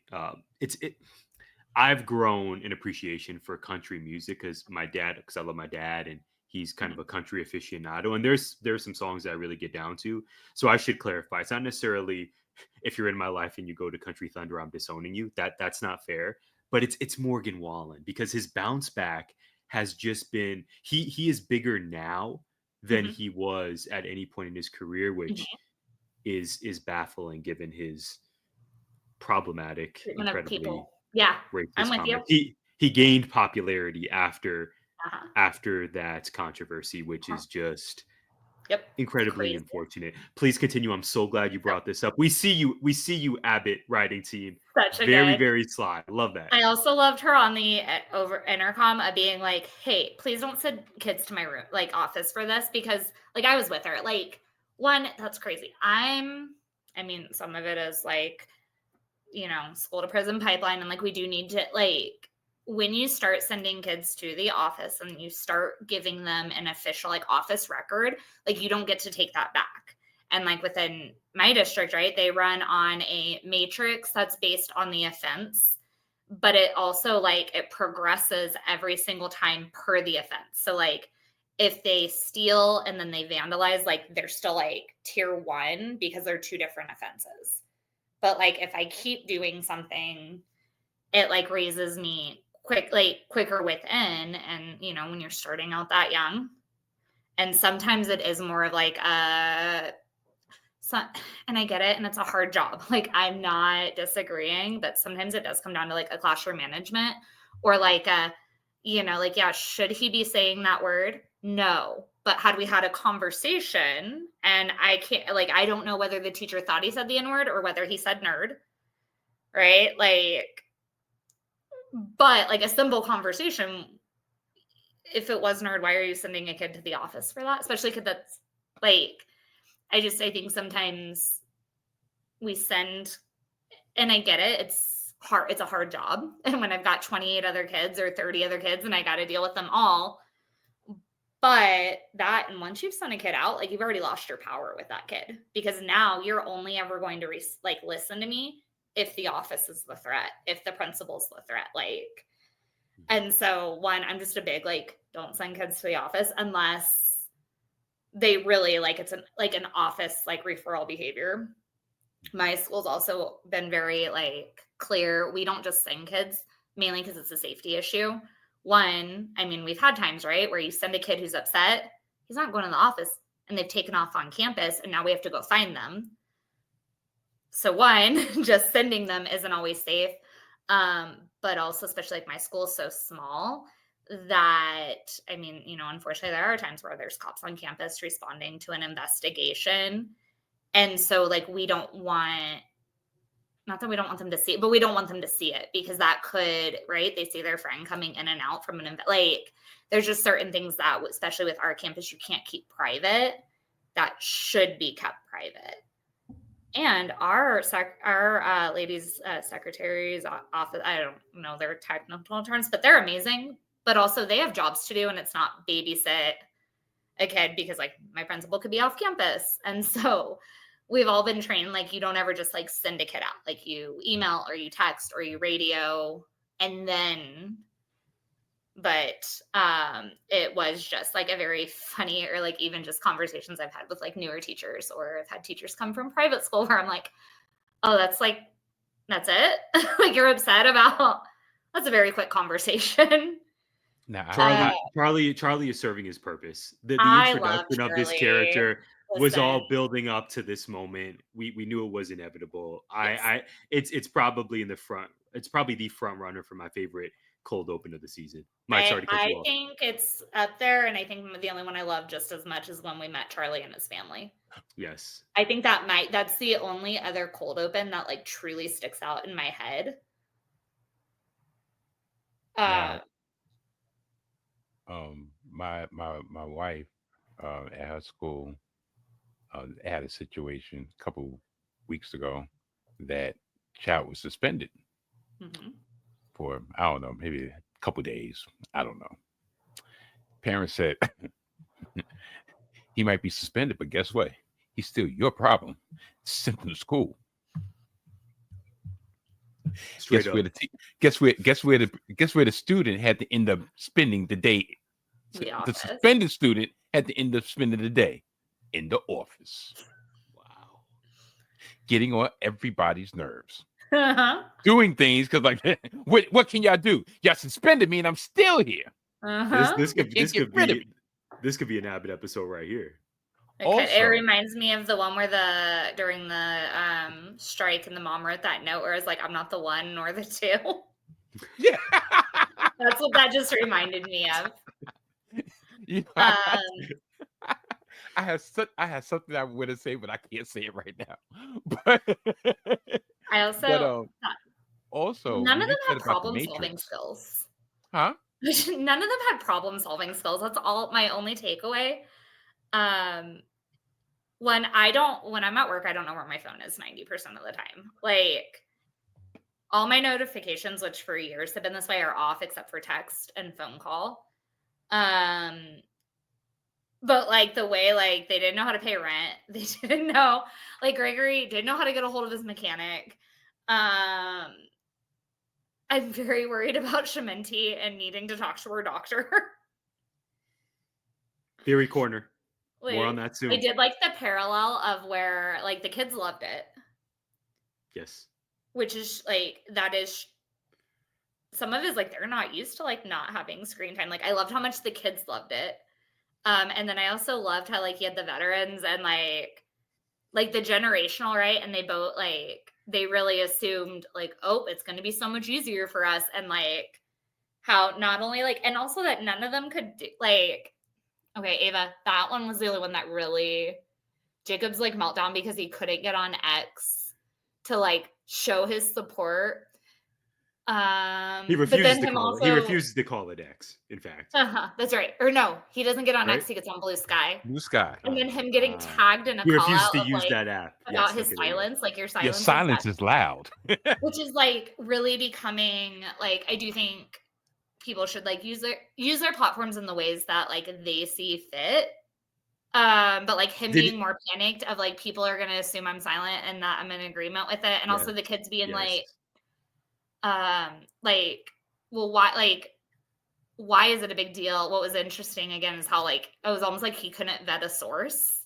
I've grown in appreciation for country music because I love my dad, and he's kind of a country aficionado. And there's some songs that I really get down to. So I should clarify. It's not necessarily if you're in my life and you go to Country Thunder, I'm disowning you. That's not fair. But it's Morgan Wallen, because his bounce back has just been he is bigger now than he was at any point in his career, which is baffling given his problematic, treatment of incredibly people. Yeah, I'm racist with you. comment. He gained popularity after Uh-huh. that controversy, which is just Yep. incredibly Crazy. unfortunate. Please continue. I'm so glad you brought this up. We see you, Abbott riding team. Such a Very, good. very sly. Love that. I also loved her on the over intercom of being like, "Hey, please don't send kids to my room, like office for this," because like I was with her. Like, one, that's crazy. I mean, some of it is like, school to prison pipeline, and like we do need to like when you start sending kids to the office and you start giving them an official like office record, like you don't get to take that back. And like within my district, right, they run on a matrix that's based on the offense, but it also like it progresses every single time per the offense. So like if they steal and then they vandalize, like they're still like tier 1 because they're 2 different offenses. But like if I keep doing something, it like raises me quicker within. And when you're starting out that young, and sometimes it is more of like and I get it, and it's a hard job. Like I'm not disagreeing, but sometimes it does come down to like a classroom management or like like, yeah, should he be saying that word? No. But had we had a conversation, and I can't, like, I don't know whether the teacher thought he said the N-word or whether he said nerd, right? Like, but like a simple conversation, if it was nerd, why are you sending a kid to the office for that? Especially a kid that's like, I think sometimes we send, and I get it, it's hard, it's a hard job. And when I've got 28 other kids or 30 other kids and I got to deal with them all, but that, and once you've sent a kid out, like you've already lost your power with that kid, because now you're only ever going to listen to me if the office is the threat, if the principal's the threat, like. And so one, I'm just a big, like, don't send kids to the office unless they really like, it's an office, like referral behavior. My school's also been very like clear. We don't just send kids mainly because it's a safety issue. One, I mean, we've had times, right, where you send a kid who's upset, he's not going to the office, and they've taken off on campus, and now we have to go find them. So one, just sending them isn't always safe. But also, especially like my school is so small that, I mean, unfortunately there are times where there's cops on campus responding to an investigation. And so like, we don't want, not that we don't want them to see it, but we don't want them to see it, because that could, right, they see their friend coming in and out from like, there's just certain things that, especially with our campus, you can't keep private, that should be kept private. And our ladies secretaries office, I don't know their technical terms, but they're amazing. But also they have jobs to do, and it's not babysit a kid, because like my principal could be off campus. And so we've all been trained, like you don't ever just like send a kid out, like you email or you text or you radio, and then, but it was just like a very funny, or like even just conversations I've had with like newer teachers, or I've had teachers come from private school where I'm like, oh, that's it. Like you're upset about, that's a very quick conversation. Now, Charlie is serving his purpose. The I love introduction of this Charlie. character was all Listen. building up to this moment. We knew it was inevitable. Yes. It's probably in the front. It's probably the front runner for my favorite cold open of the season. Mike, sorry to cut you off. I think it's up there, and I think the only one I love just as much is when we met Charlie and his family. Yes. I think that's the only other cold open that like truly sticks out in my head. My wife at her school had a situation a couple weeks ago that child was suspended for, I don't know, maybe a couple days. I don't know. Parents said he might be suspended, but guess what? He's still your problem. Send him to school. Guess where the student had to end up spending the day. The suspended student had to end up spending the day in the office. Wow. Getting on everybody's nerves. Doing things because like, what can y'all do? Y'all suspended me and I'm still here. This could be an Abbott episode right here. It Also, reminds me of the one where during the strike and the mom wrote that note where it's like, I'm not the one nor the two. yeah. That's what that just reminded me of. You know, Um, I had something I would have say, but I can't say it right now. But I but also also none when of you them said had about the problem solving Matrix, skills. huh? None of them had problem solving skills. That's all my only takeaway. When I'm at work, I don't know where my phone is 90% of the time. Like all my notifications, which for years have been this way, are off except for text and phone call. But like the way like they didn't know how to pay rent, they didn't know, like Gregory didn't know how to get a hold of his mechanic. I'm very worried about Shementi and needing to talk to her doctor. Theory corner. More on Like that soon. I did like the parallel of where like the kids loved it, Yes. which is like that is some of it is like they're not used to like not having screen time. Like I loved how much the kids loved it. And then I also loved how like he had the veterans and like the generational, right? And they both like they really assumed like, oh, it's gonna be so much easier for us. And like how not only like and also that none of them could do like okay, Ava, that one was the only one that really Jacob's like meltdown because he couldn't get on X to like show his support. He But refuses then to him call also it. He refuses to call it X, in fact. that's right. Or no, he doesn't get on Right? X, he gets on Blue Sky. Blue Sky. And then him getting tagged in a He call refuses out to of use like that app. about Yes, his okay, there you go. silence, like your Your silence is silence that, is loud. which is like really becoming like I do think people should like use their platforms in the ways that like they see fit. But like him Did being it? more panicked of like people are gonna assume I'm silent and that I'm in agreement with it, and Yeah. also the kids being Yes. like, well, why is it a big deal? What was interesting again is how like it was almost like he couldn't vet a source.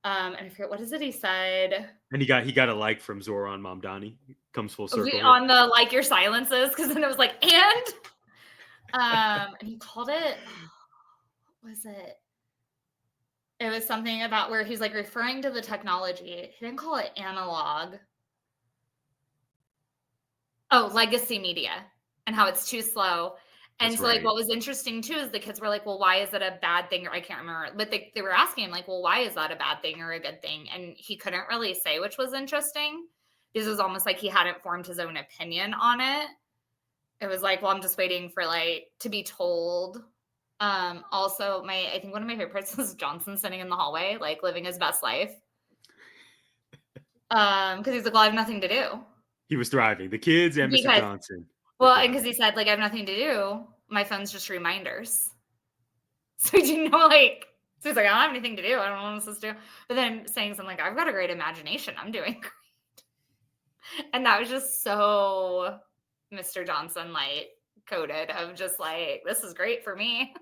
And I forget what is it he said And he got a like from Zoran Mamdani. Comes full circle. Here. on the like your silences because then it was like and he called it what was it? It was something about where he's like referring to the technology. He didn't call it analog. Oh, legacy media and how it's too slow. And That's so like right. what was interesting too is the kids were like, well, why is it a bad thing? Or I can't remember, but they were asking him like, well, why is that a bad thing or a good thing? And he couldn't really say, which was interesting because it was almost like he hadn't formed his own opinion on it. It was like, well, I'm just waiting for like to be told. Also I think one of my favorites was Johnson sitting in the hallway, like living his best life. Because he's like, well, I have nothing to do. He was thriving. The kids and Mr. Johnson. Well, and because he said, like, I have nothing to do, my phone's just reminders. So he didn't know, like, so he's like, I don't have anything to do. I don't know what I'm supposed to do. But then saying something like, I've got a great imagination. I'm doing great. And that was just so Mr. Johnson, like, coded of just like, this is great for me.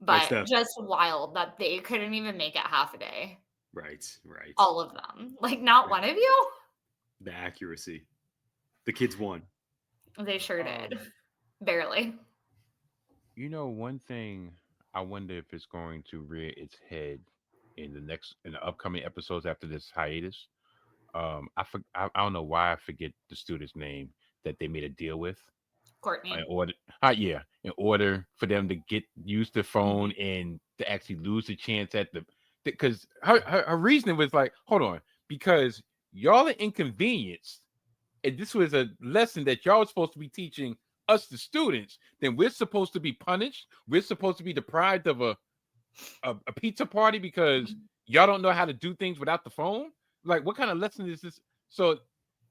But just wild that they couldn't even make it half a day. Right. All of them. Like, not one of you? The accuracy. The kids won. They sure did. Barely. You know, one thing I wonder if it's going to rear its head in the upcoming episodes after this hiatus. I don't know why I forget the student's name that they made a deal with. Courtney. In order for them to use the phone and to actually lose the chance at because her reasoning was like, hold on, because y'all are inconvenienced, and this was a lesson that y'all were supposed to be teaching us, the students, then we're supposed to be punished. We're supposed to be deprived of a pizza party because y'all don't know how to do things without the phone. Like, what kind of lesson is this? So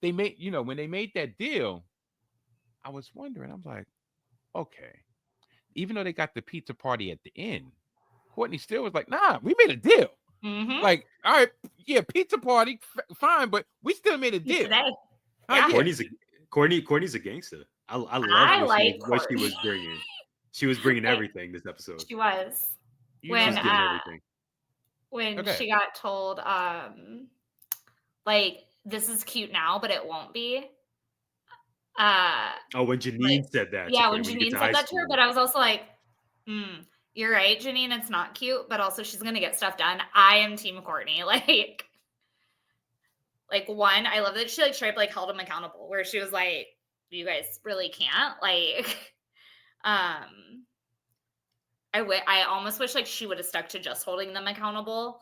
they made, when they made that deal, I was wondering, I'm like, okay, even though they got the pizza party at the end, Courtney still was like, nah, we made a deal. Mm-hmm. Like, all right, yeah, pizza party, fine, but we still made a deal. Today. Yeah. Courtney's a gangster. I love what she was bringing. She was bringing everything this episode. She was. When she got told, like, this is cute now, but it won't be. When Janine said that. Yeah, when Janine said that to her, but I was also like, you're right, Janine, it's not cute, but also she's going to get stuff done. I am team Courtney. Like one, I love that she like straight up like held him accountable where she was like, you guys really can't I almost wish like she would have stuck to just holding them accountable,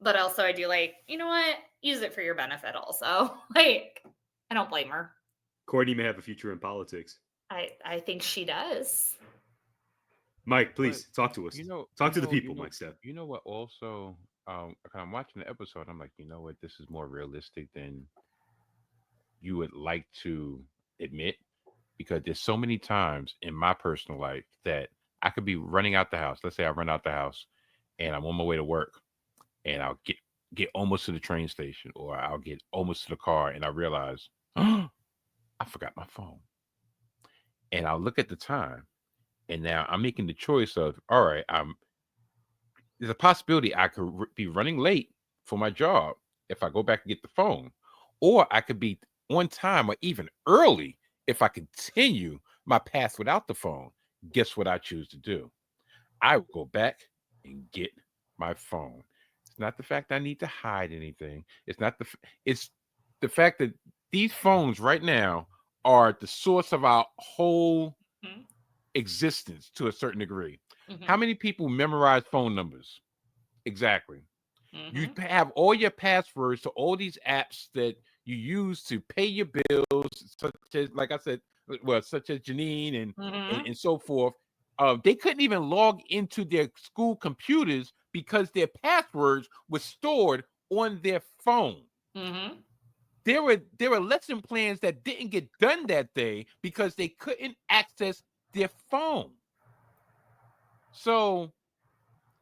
but also I do like, you know what? Use it for your benefit also. I don't blame her. Courtney may have a future in politics. I think she does. Mike, please talk to us. Talk to the people, Mike Steph. You know what? Also, I'm watching the episode. I'm like, you know what? This is more realistic than you would like to admit, because there's so many times in my personal life that I could be running out the house. Let's say I run out the house and I'm on my way to work, and I'll get almost to the train station, or I'll get almost to the car, and I realize, oh, I forgot my phone. And I'll look at the time, and now I'm making the choice of, all right, there's a possibility I could be running late for my job if I go back and get the phone, or I could be on time or even early if I continue my path without the phone. Guess what I choose to do? I will go back and get my phone. It's not the fact I need to hide anything. It's the fact that these phones right now are the source of our whole existence to a certain degree. How many people memorize phone numbers? Exactly. You have all your passwords to all these apps that you use to pay your bills, such as, like I said, such as Janine and so forth. They couldn't even log into their school computers because their passwords were stored on their phone. There were lesson plans that didn't get done that day because they couldn't access their phone. So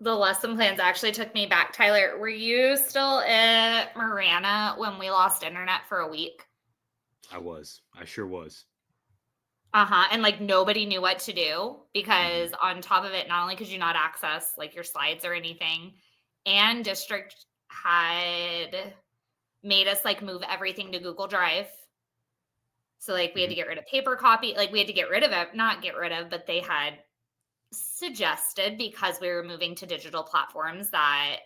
the lesson plans actually took me back. Tyler, were you still at Marana when we lost internet for a week? I was. I sure was. And like nobody knew what to do because on top of it, not only could you not access like your slides or anything, and district had made us like move everything to Google Drive. So like we had to get rid of paper copy. Like we had to get rid of it, not get rid of, but they had suggested, because we were moving to digital platforms, that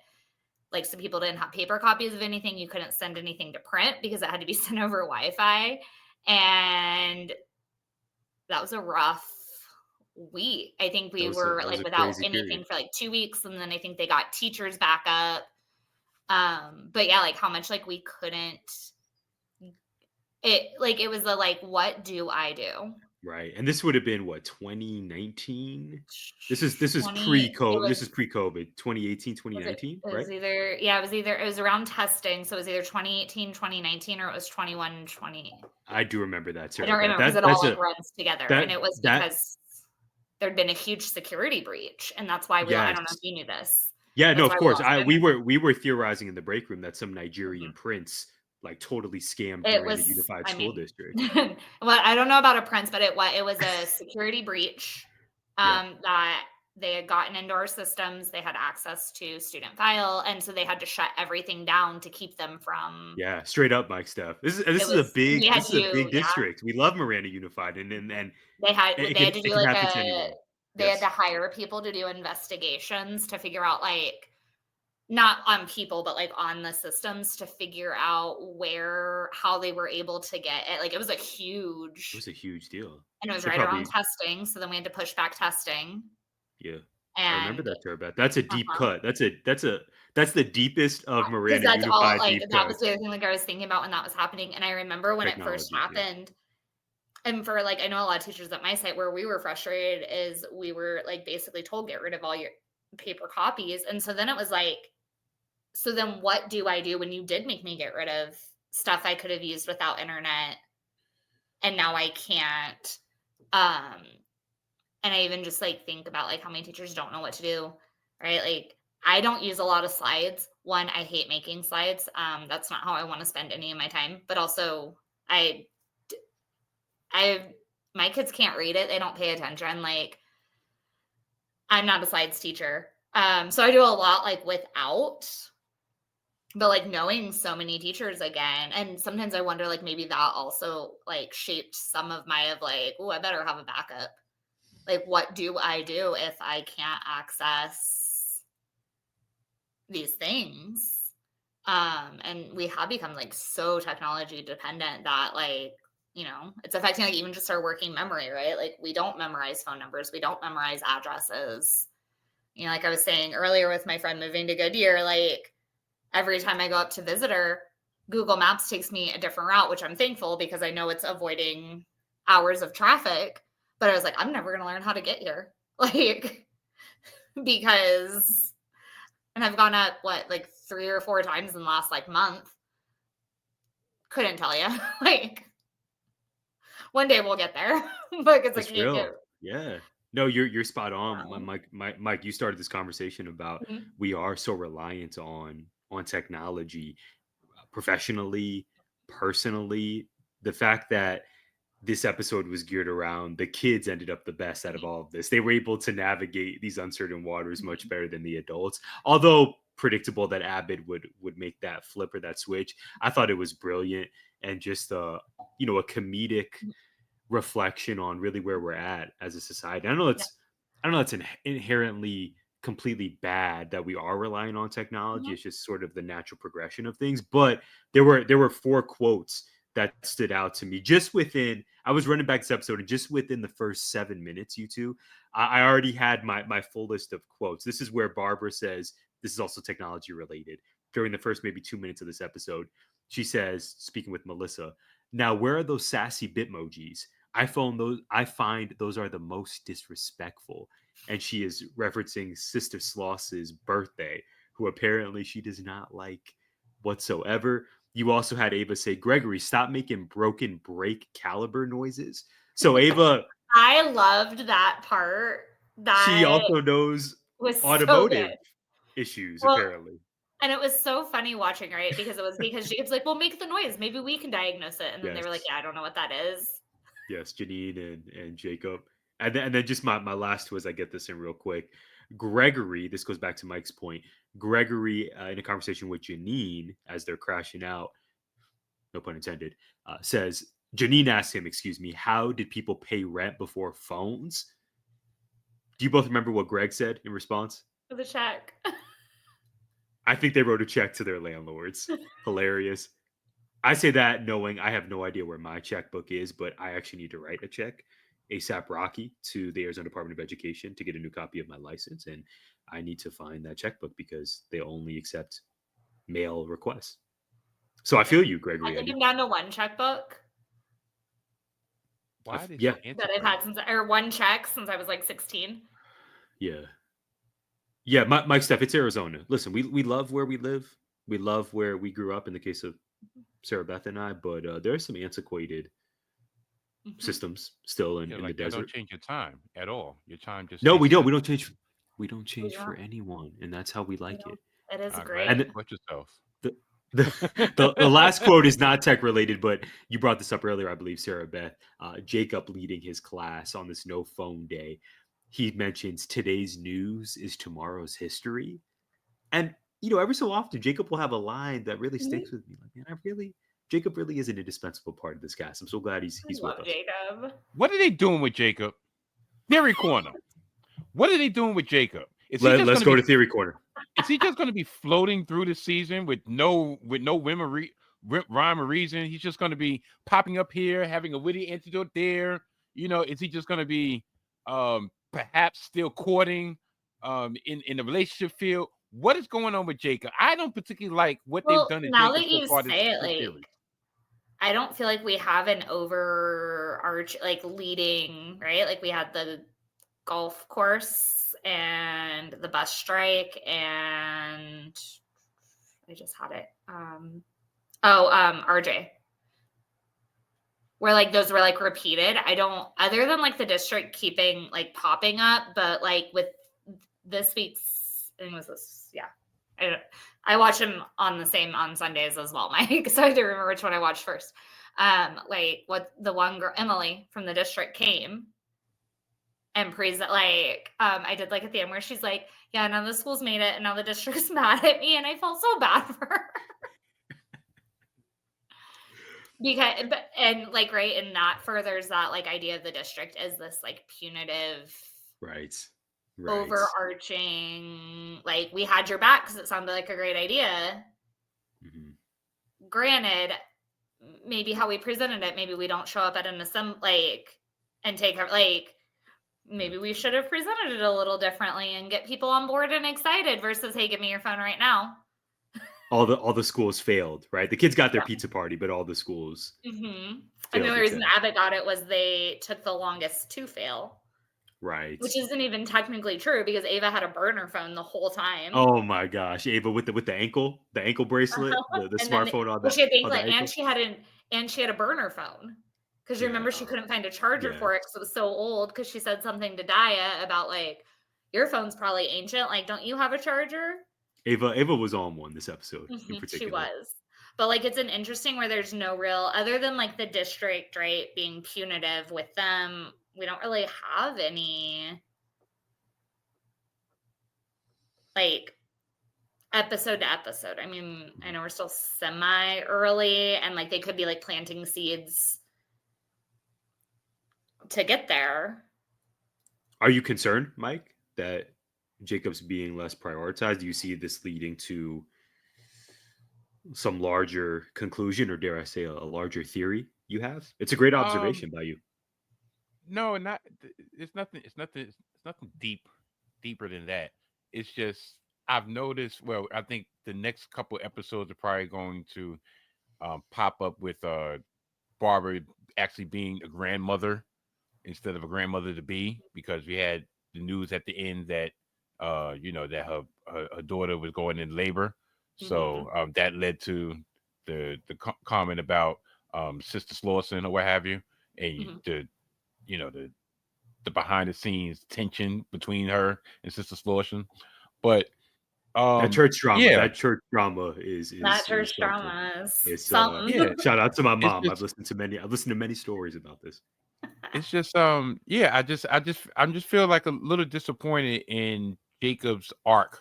like some people didn't have paper copies of anything. You couldn't send anything to print because it had to be sent over Wi-Fi. And that was a rough week. I think we were like without anything for like 2 weeks. And then I think they got teachers back up. But yeah, like how much like we couldn't, it was a like, what do I do? Right. And this would have been what, 2019? This is pre-COVID. This is pre-COVID, 2018, 2019, right? It was around testing. So it was either 2018, 2019, or it was 21, 20. I do remember that, Sarah. I don't remember because it all like runs together. And it was because there'd been a huge security breach. And that's why I don't know if you knew this. Yeah, no, of course. We were theorizing in the break room that some Nigerian prince like totally scammed Marana Unified School District. Well, I don't know about a prince, but it was a security breach that they had gotten into our systems. They had access to student file, and so they had to shut everything down to keep them from. Yeah, straight up, Mike Steph. This is a big district. We love Marana Unified, and they had to do like they had to hire people to do investigations to figure out like. Not on people, but like on the systems to figure out how they were able to get it. Like it was a huge deal. And it was right around testing. So then we had to push back testing. Yeah. And I remember that, Sarah Beth. That's a deep cut. That's the deepest of Marana Unified deep cut. That was the other thing like I was thinking about when that was happening. And I remember when it first happened. And for like, I know a lot of teachers at my site where we were frustrated is we were like basically told, get rid of all your paper copies. And so then it was like, so then what do I do when you did make me get rid of stuff I could have used without internet and now I can't? And I even just like think about like how many teachers don't know what to do, right? Like I don't use a lot of slides. One, I hate making slides. That's not how I want to spend any of my time. But also my kids can't read it. They don't pay attention. Like I'm not a slides teacher. So I do a lot like without. But like knowing so many teachers again, and sometimes I wonder like maybe that also like shaped some of my like, oh, I better have a backup. Like, what do I do if I can't access these things? And we have become like so technology dependent that like, it's affecting like even just our working memory, right? Like we don't memorize phone numbers, we don't memorize addresses. Like I was saying earlier with my friend moving to Goodyear, like every time I go up to visit her, Google Maps takes me a different route, which I'm thankful because I know it's avoiding hours of traffic. But I was like, I'm never going to learn how to get here. Like, because, and I've gone up, like 3 or 4 times in the last like month. Couldn't tell you. Like, one day we'll get there. Because It's I can't real. get. Yeah. No, you're spot on. Wow. Mike, you started this conversation about Mhm. we are so reliant on technology professionally, personally. The fact that this episode was geared around the kids ended up the best out of all of this. They were able to navigate these uncertain waters much better than the adults. Although predictable that Abbott would make that flip or that switch, I thought it was brilliant and just a comedic reflection on really where we're at as a society. Yeah. I don't know it's inherently completely bad that we are relying on technology. Mhm. It's just sort of the natural progression of things. But there were 4 quotes that stood out to me just within. I was running back this episode, and just within the first 7 minutes, you two, I already had my full list of quotes. This is where Barbara says this is also technology related. During the first maybe 2 minutes of this episode, she says, speaking with Melissa, "Now where are those sassy bitmojis? I find those are the most disrespectful." And she is referencing Sister Sloss's birthday, who apparently she does not like whatsoever. You also had Ava say, "Gregory, stop making broken brake caliber noises." So Ava, I loved that part. she That also knows was so automotive good. issues, Well, apparently. and it was so funny watching, right? Because Jacob's like, well, make the noise. Maybe we can diagnose it. And then they were like, Yes. yeah, I don't know what that is. Yes, Janine and Jacob. And then just my last two as I get this in real quick. Gregory, this goes back to Mike's point. Gregory, in a conversation with Janine as they're crashing out, no pun intended, says, Janine asks him, excuse me, how did people pay rent before phones? Do you both remember what Greg said in response? For the check. I think they wrote a check to their landlords. Hilarious. I say that knowing I have no idea where my checkbook is, but I actually need to write a check ASAP Rocky to the Arizona Department of Education to get a new copy of my license. And I need to find that checkbook because they only accept mail requests. So I feel you, I Gregory. think I'm down to one checkbook Why are they Yeah, so that I've had antiquated? or one check since I was like 16. yeah. Yeah, Mike Steph, it's Arizona. Listen, we love where we live. We love where we grew up in the case of Sarah Beth and I, but there are some antiquated Mhm. systems still Yeah, in the like that don't desert. change your time at all. Your time just No, stays we don't. We constant. don't change. We don't We change for don't, anyone, and that's how we we like don't. it. It is I'm glad great. you And caught yourself. the the last quote is not tech related, but you brought this up earlier, I believe, Sarah Beth. Jacob leading his class on this no phone day. He mentions today's news is tomorrow's history, and every so often Jacob will have a line that really Mhm. sticks with me. Like, man, Jacob really is an indispensable part of this cast. I'm so glad I he's with love us. Jacob. What are they doing with Jacob? Theory corner. What are they doing with Jacob? Let's go to theory corner. Is he just going to be floating through the season with no rhyme or reason? He's just going to be popping up here, having a witty antidote there. Is he just going to be perhaps still courting in the relationship field? What is going on with Jacob? I don't particularly like what they've Well, done to now Jacob that so you far say it, this series. like, I don't feel like we have an overarch, like, leading, right? Like, we had the golf course and the bus strike, and I just had it. RJ. Where like those were like repeated. I don't, other than like the district keeping like popping up, but like with this week's, I think it was this, yeah. I watch him on Sundays as well, Mike. So I have to remember which one I watched first. Like what the one girl, Emily from the district, came and present, like, I did like at the end where she's like, yeah, now the school's made it and now the district's mad at me, and I felt so bad for her. Because and like right, and that furthers that like idea of the district as this like punitive, Right. overarching, like we had your back because it sounded like a great idea. Mhm. Granted, maybe how we presented it, maybe we don't show up at an assembly like and take our like maybe we should have presented it a little differently and get people on board and excited versus hey, give me your phone right now. All the schools failed, right? The kids got their pizza party, but all the schools And the failed only to reason attend. Abbott got it was they took the longest to fail, Right. which isn't even technically true because Ava had a burner phone the whole time. Oh my gosh, Ava with the ankle bracelet, the And then smartphone well, she had on the Banklight ankle. and she had a burner phone. Because you Yeah, remember she couldn't find a charger yeah. for it because it was so old because she said something to Daya about like, your phone's probably ancient. Like, don't you have a charger? Ava was on one this episode in She particular. was. But like it's an interesting where there's no real other than like the district, right, being punitive with them, we don't really have any like episode to episode. I mean, I know we're still semi early and like they could be like planting seeds to get there. Are you concerned, Mike, that Jacob's being less prioritized? Do you see this leading to some larger conclusion, or dare I say, a larger theory you have? It's a great Um, observation by you. no, not it's nothing. It's nothing deeper than that. It's just I've noticed. Well, I think the next couple episodes are probably going to pop up with Barbara actually being a grandmother instead of a grandmother to be, because we had the news at the end that that her daughter was going in labor. So that led to the comment about Sister Slauson or what have you, and the behind the scenes tension between her and Sister Slauson. But yeah, That church drama That is church something. drama is It's something. yeah, shout out to my it's mom. just I've listened to many stories about this. it's just yeah, I'm just feel like a little disappointed in Jacob's arc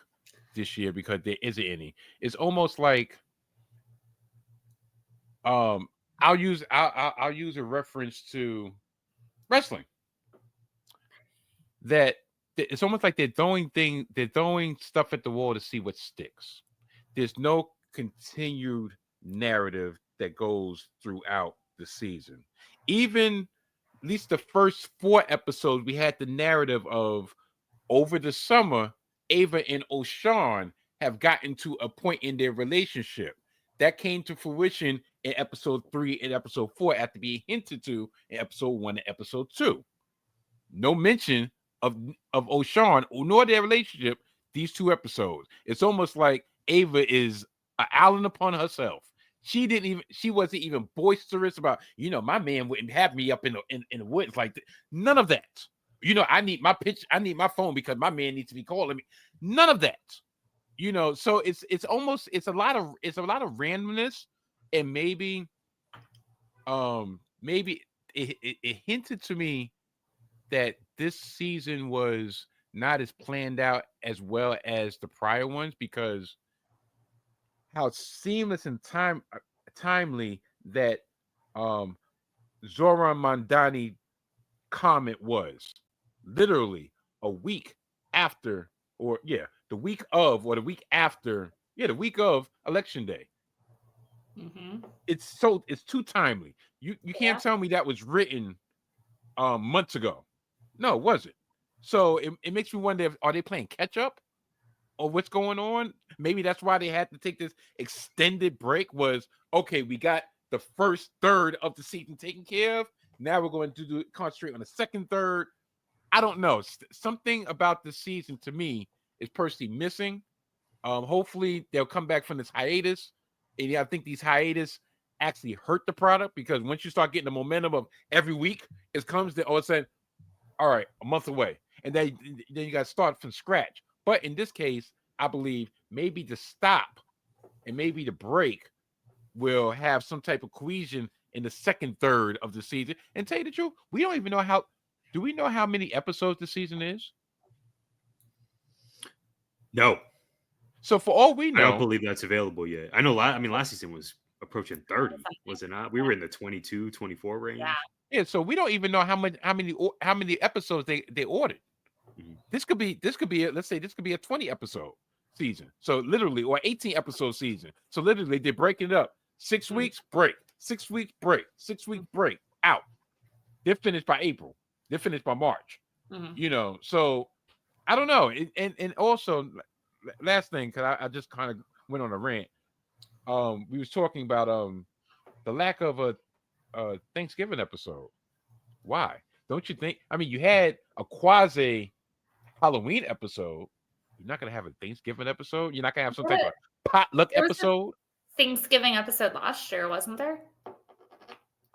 this year because there isn't any. It's almost like um I'll use a reference to wrestling, that it's almost like they're throwing stuff at the wall to see what sticks. There's no continued narrative that goes throughout the season. Even at least the first 4 episodes, we had the narrative of over the summer, Ava and O'Shawn have gotten to a point in their relationship that came to fruition in episode 3 and episode 4 after being hinted to in episode 1 and episode 2. No mention of O'Shawn nor their relationship these 2 episodes. It's almost like Ava is an island upon herself. She wasn't even boisterous about, my man wouldn't have me up in the woods like that. None of that. I need my phone because my man needs to be calling me. None of that. So it's a lot of randomness, and maybe it hinted to me that this season was not as planned out as well as the prior ones, because how seamless and timely that um Zoran Mandani comment was. Literally a week after, or yeah, the week of, or the week after, the week of election day. It's too timely. You can't tell me that was written months ago. No, it wasn't. So it makes me wonder, are they playing catch up or what's going on? Maybe that's why they had to take this extended break. Was okay, we got the first third of the season taken care of. Now we're going to concentrate on the second third. I don't know. Something about the season to me is personally missing. Hopefully they'll come back from this hiatus. And yeah, I think these hiatus actually hurt the product, because once you start getting the momentum of every week, it comes to all of a sudden, all right, a month away. And then you got to start from scratch. But in this case, I believe maybe the stop and maybe the break will have some type of cohesion in the second third of the season. And tell you the truth, we don't even know do we know how many episodes the season is? No, So for all we I don't know, believe that's available yet. I know. Last season was approaching 30, was it not? We were in the 22, 24 range. Yeah. Yeah, so we don't even know how many episodes they ordered. Mhm. This could be let's say this could be a 20 episode season. So literally, or 18 episode season. So literally, they're breaking it up. 6 weeks break, 6 week break, 6 week break out. They're finished by April. They're finished by March. Mhm. You know, so I don't know. And also, last thing, because I just kind of went on a rant. We was talking about the lack of a Thanksgiving episode. Why? Don't you think? I mean, you had a quasi Halloween episode. You're not gonna have a Thanksgiving episode. You're not gonna have some type of potluck There was a episode. Thanksgiving episode last year, wasn't there?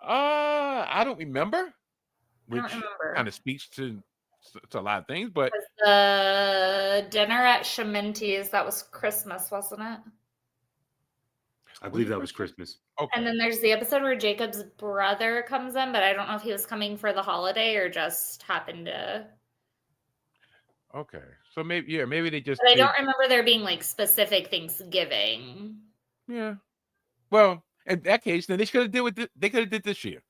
I don't remember. I Which don't remember. kind of speaks to a lot of things, but Was the dinner at Sheminti's, that was Christmas, wasn't it? I believe that was Christmas. okay. And then there's the episode where Jacob's brother comes in, but I don't know if he was coming for the holiday or just happened to. Okay, so maybe they just. But I did- don't remember there being like specific Thanksgiving. Yeah. Well, in that case, then they should have did with they could have did this year.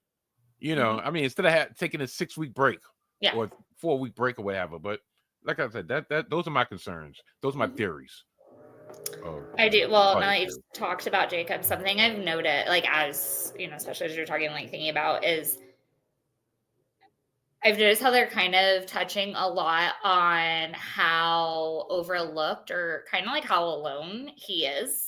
You know, I mean, instead of taking a 6 week break, Yeah. or 4 week break or whatever. But like I said, that those are my concerns. Those are my theories. I do. Well, Oh, now that yeah. you've talked about Jacob, something I've noted, like as you know, especially as you're talking, like thinking about, is I've noticed how they're kind of touching a lot on how overlooked or kind of like how alone he is.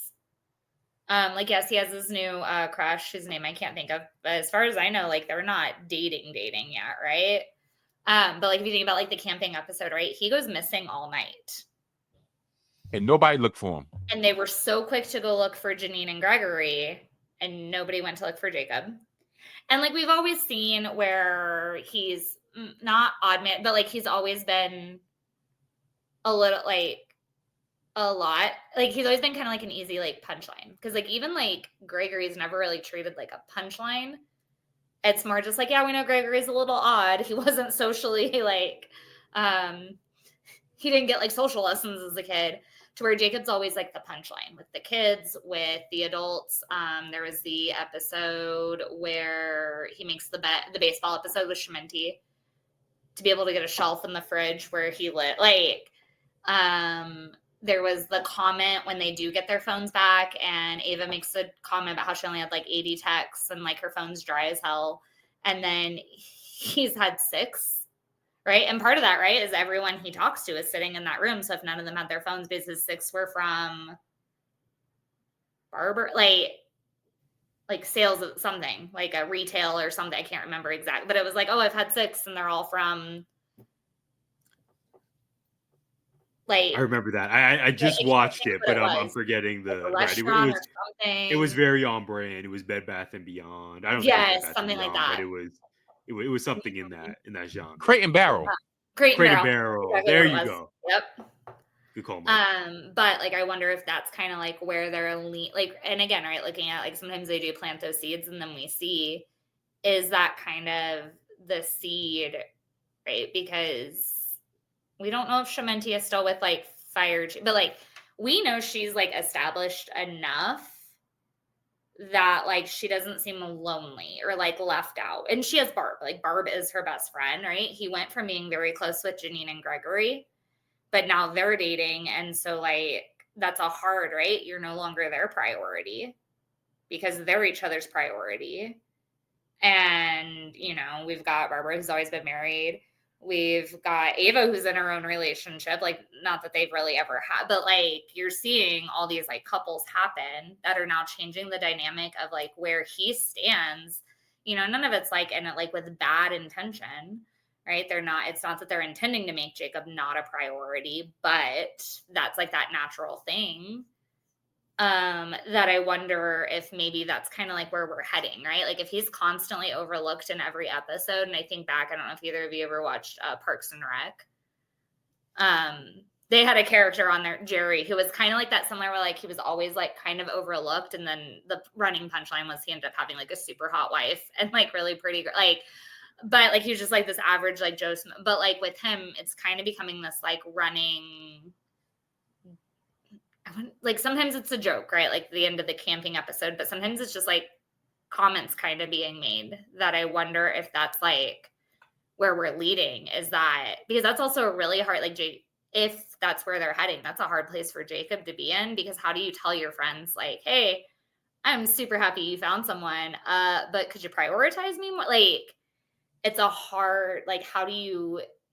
Like yes, he has this new crush, whose name I can't think of, but as far as I know, like they're not dating yet, right? But like if you think about like the camping episode, right? He goes missing all night. And nobody looked for him. And they were so quick to go look for Janine and Gregory, and nobody went to look for Jacob. And like we've always seen where he's not odd man, but like he's always been a little like a lot. Like he's always been kind of like an easy like punchline. Because like even like Gregory's never really treated like a punchline. It's more just like, yeah, we know Gregory's a little odd. He wasn't socially like he didn't get like social lessons as a kid. To where Jacob's always like the punchline with the kids, with the adults. There was the episode where he makes the baseball episode with Sheminti to be able to get a shelf in the fridge where he lit. Like, there was the comment when they do get their phones back, and Ava makes a comment about how she only had like 80 texts and like her phone's dry as hell. And then he's had 6. Right. And part of that, right, is everyone he talks to is sitting in that room. So if none of them had their phones, because his 6 were from barber, like sales of something, like a retail or something. I can't remember exactly, but it was like, oh, I've had 6 and they're all from like. I remember that. I just watched it, but I'm forgetting the like right. restaurant or something. It was very on brand. It was Bed Bath and Beyond. I don't. Yes, think it was Bed Bath and something like Beyond, that. But it was something in that genre. Crate and Barrel. Crate and Barrel. Exactly There what it you was. go. Yep. Good call, Mike. But like I wonder if that's kind of like where they're like, and again, right, looking at like sometimes they do plant those seeds and then we see, is that kind of the seed, right? Because we don't know if Sheminti is still with like but like we know she's like established enough that like she doesn't seem lonely or like left out. And she has Barb. Like Barb is her best friend, right? He went from being very close with Janine and Gregory, but now they're dating. And so like that's a hard, right? You're no longer their priority because they're each other's priority. And, you know, we've got Barbara, who's always been married. We've got Ava, who's in her own relationship. Like, not that they've really ever had, but like you're seeing all these like couples happen that are now changing the dynamic of like where he stands. You know, none of it's like, and like with bad intention, right? It's not that they're intending to make Jacob not a priority, but that's like that natural thing. That I wonder if maybe that's kind of like where we're heading, right? Like if he's constantly overlooked in every episode, and I think back, I don't know if either of you ever watched Parks and Rec. They had a character on there, Jerry, who was kind of like that, similar where like he was always like kind of overlooked, and then the running punchline was he ended up having like a super hot wife and like really pretty, like, but like he was just like this average like Joe Smith. But like with him, it's kind of becoming this like running. like sometimes it's a joke, right? Like the end of the camping episode, but sometimes it's just like comments kind of being made that I wonder if that's like where we're leading, is that because that's also a really hard, like if that's where they're heading, that's a hard place for Jacob to be in, because how do you tell your friends like, hey, I'm super happy you found someone, but could you prioritize me more? Like it's a hard, like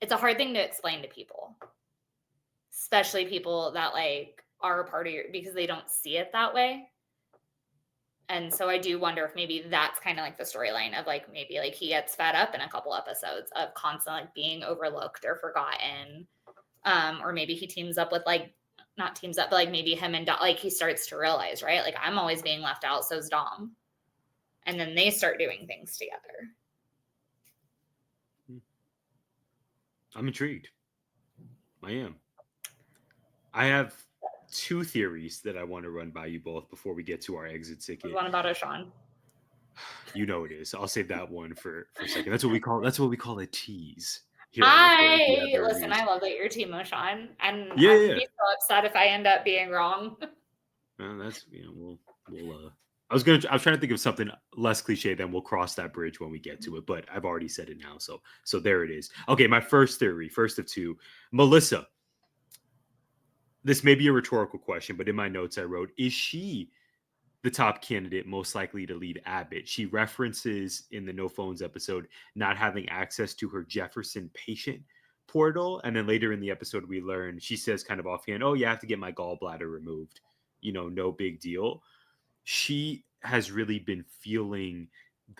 it's a hard thing to explain to people, especially people that like are a part of because they don't see it that way. And so I do wonder if maybe that's kind of like the storyline of like, maybe like he gets fed up in a couple episodes of constantly like being overlooked or forgotten. Or maybe he teams up with like, not teams up, but like maybe him and Dom, like he starts to realize, right? Like I'm always being left out, so's Dom. And then they start doing things together. I'm intrigued. I am. I have 2 theories that I want to run by you both before we get to our exit ticket. There's one about O'Shawn. You know it is. I'll save that one for a second. That's what we call a tease. Listen, I love that you're Team O'Shawn, and Yeah, I would be so upset if I end up being wrong. That's we'll I was trying to think of something less cliche, then we'll cross that bridge when we get to it, but I've already said it now, so there it is. Okay, my first theory, first of 2, Melissa. This may be a rhetorical question, but in my notes I wrote, is she the top candidate most likely to leave Abbott? She references in the No Phones episode not having access to her Jefferson patient portal. And then later in the episode, we learn, she says kind of offhand, oh, you have to get my gallbladder removed. No big deal. She has really been feeling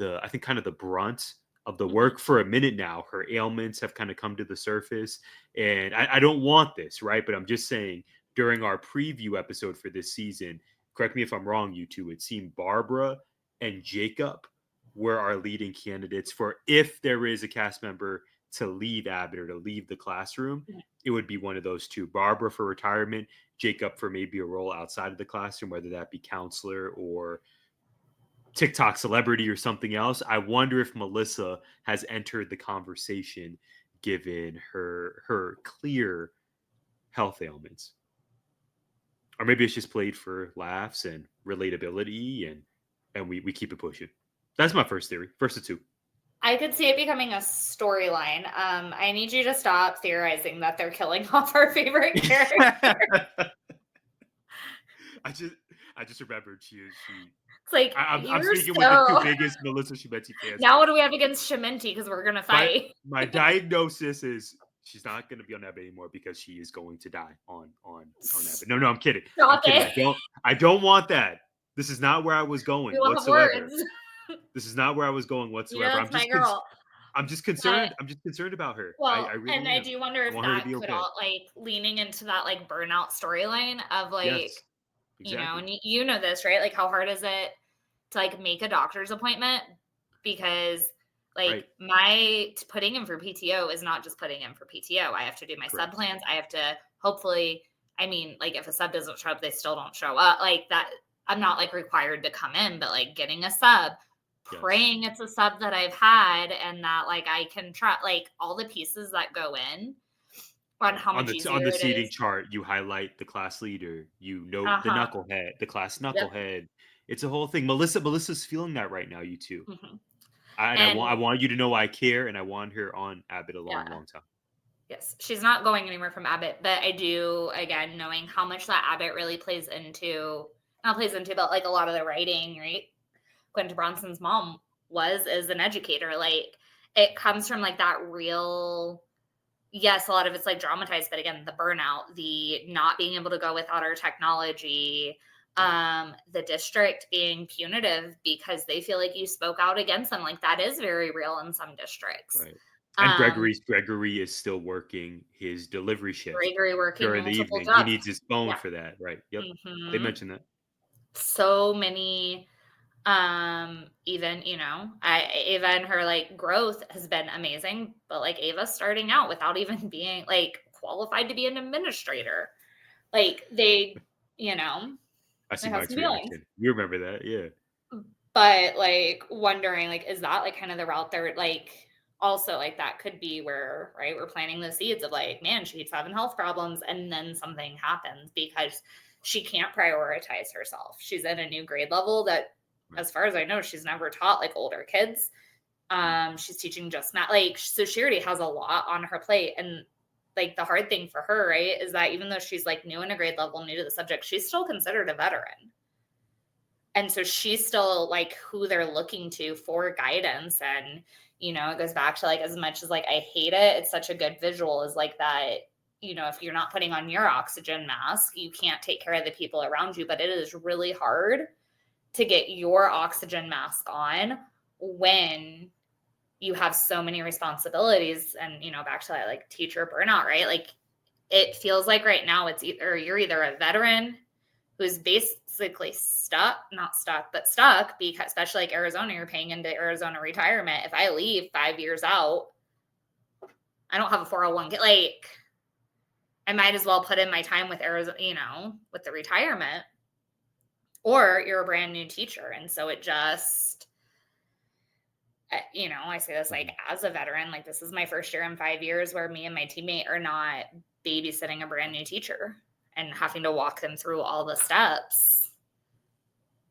I think kind of the brunt of the work for a minute now. Her ailments have kind of come to the surface. And I don't want this, right? But I'm just saying, during our preview episode for this season, correct me if I'm wrong, you two, it seemed Barbara and Jacob were our leading candidates for, if there is a cast member to leave Abbott or to leave the classroom, it would be one of those 2. Barbara for retirement, Jacob for maybe a role outside of the classroom, whether that be counselor or TikTok celebrity or something else. I wonder if Melissa has entered the conversation given her clear health ailments. Or maybe it's just played for laughs and relatability, and we keep it pushing. That's my first theory. First of 2. I could see it becoming a storyline. I need you to stop theorizing that they're killing off our favorite character. I just remembered she. It's like I'm speaking with the 2 biggest Melissa Schmidt fans. Now what do we have against Sheminti? Because we're gonna fight. My diagnosis is she's not going to be on Abbott anymore because she is going to die on Abbott. No, I'm kidding. Stop I'm it. kidding. I don't want that. This is not where I was going whatsoever. This is not where I was going whatsoever. That's my girl. I'm just concerned. I'm just concerned about her. Well, I really I do wonder if that could okay. all like leaning into that like burnout storyline of like, yes, exactly. and you know this, right? Like how hard is it to like make a doctor's appointment? Because like my putting in for PTO is not just putting in for PTO. I have to do my sub plans. I have to hopefully, like if a sub doesn't show up, they still don't show up. Like that, I'm not like required to come in, but like getting a sub, praying it's a sub that I've had and that like I can try, like all the pieces that go in on how much easier on the seating chart. You highlight the class leader, the knucklehead, the class knucklehead. Yep. It's a whole thing. Melissa's feeling that right now. You too. Mm-hmm. I want you to know I care, and I want her on Abbott a long time. Yes, she's not going anywhere from Abbott, but I do, again, knowing how much that Abbott really but like a lot of the writing, right? Quentin Bronson's mom is an educator. Like it comes from like that real, yes, a lot of it's like dramatized, but again, the burnout, the not being able to go without our technology, the district being punitive because they feel like you spoke out against them. Like that is very real in some districts. Right. And Gregory is still working his delivery shift. Gregory working during the evening. Jobs. He needs his phone for that. Right. Yep. Mm-hmm. They mentioned that. So many, even, Ava and her like growth has been amazing, but like Ava's starting out without even being like qualified to be an administrator. Like they, I see Mike's reaction. You remember that, yeah. But like wondering, like, is that like kind of the route there? Like, also like that could be where, right, we're planting the seeds of like, man, she's having health problems, and then something happens because she can't prioritize herself. She's in a new grade level that, as far as I know, she's never taught like older kids. She's teaching just not like, so she already has a lot on her plate. And like the hard thing for her, right, is that even though she's like new in a grade level, new to the subject, she's still considered a veteran. And so she's still like who they're looking to for guidance. And, you know, it goes back to like, as much as like I hate it, it's such a good visual is like that, you know, if you're not putting on your oxygen mask, you can't take care of the people around you. But it is really hard to get your oxygen mask on when you have so many responsibilities. And, you know, back to that like teacher burnout, right? Like it feels like right now it's either you're either a veteran who's basically stuck because especially like Arizona, you're paying into Arizona retirement. If I leave 5 years out, I don't have a 401k. Like I might as well put in my time with Arizona, you know, with the retirement, or you're a brand new teacher. And so it just, you know, I say this like as a veteran, like this is my first year in 5 years where me and my teammate are not babysitting a brand new teacher and having to walk them through all the steps.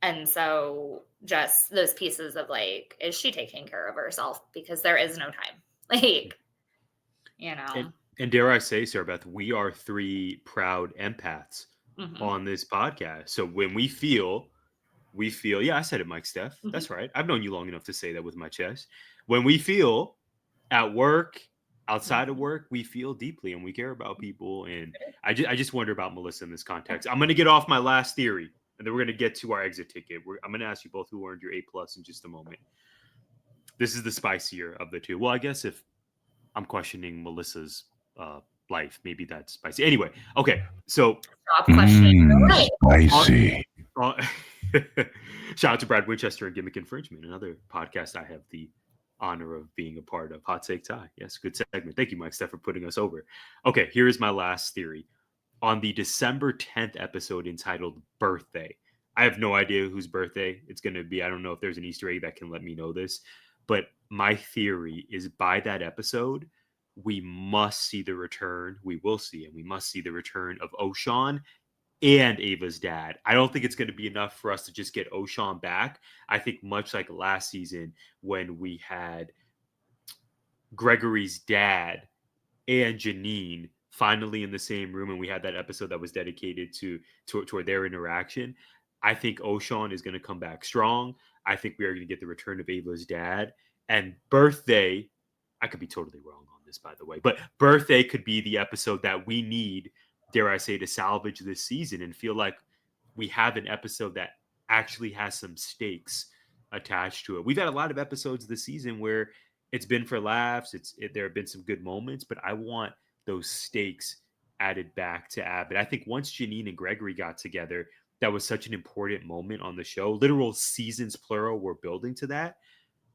And so just those pieces of like, is she taking care of herself? Because there is no time. Like, you know. And dare I say, Sarah Beth, we are three proud empaths on this podcast. So when we feel, yeah, I said it, Mike Steph. That's right. I've known you long enough to say that with my chest. When we feel at work, outside of work, we feel deeply and we care about people. And I just wonder about Melissa in this context. I'm going to get off my last theory and then we're going to get to our exit ticket. I'm going to ask you both who earned your A+ in just a moment. This is the spicier of the two. Well, I guess if I'm questioning Melissa's life, maybe that's spicy. Anyway, okay. So stop questioning. Spicy. Shout out to Brad Winchester and Gimmick Infringement, another podcast I have the honor of being a part of. Hot Take Tie. Yes, good segment. Thank you, Mike Steph, for putting us over. Okay, here is my last theory. On the December 10th episode entitled Birthday, I have no idea whose birthday it's going to be. I don't know if there's an Easter egg that can let me know this, but my theory is by that episode, we must see the return. We will see, and we must see the return of Oshawn and Ava's dad. I don't think it's going to be enough for us to just get Oshawn back. I think much like last season when we had Gregory's dad and Janine finally in the same room, and we had that episode that was dedicated to their interaction. I think Oshawn is going to come back strong. I think we are going to get the return of Ava's dad. And Birthday, I could be totally wrong on this, by the way, but Birthday could be the episode that we need, dare I say, to salvage this season and feel like we have an episode that actually has some stakes attached to it. We've had a lot of episodes this season where it's been for laughs. There have been some good moments, but I want those stakes added back to Abbott. I think once Janine and Gregory got together, that was such an important moment on the show. Literal seasons, plural, we're building to that.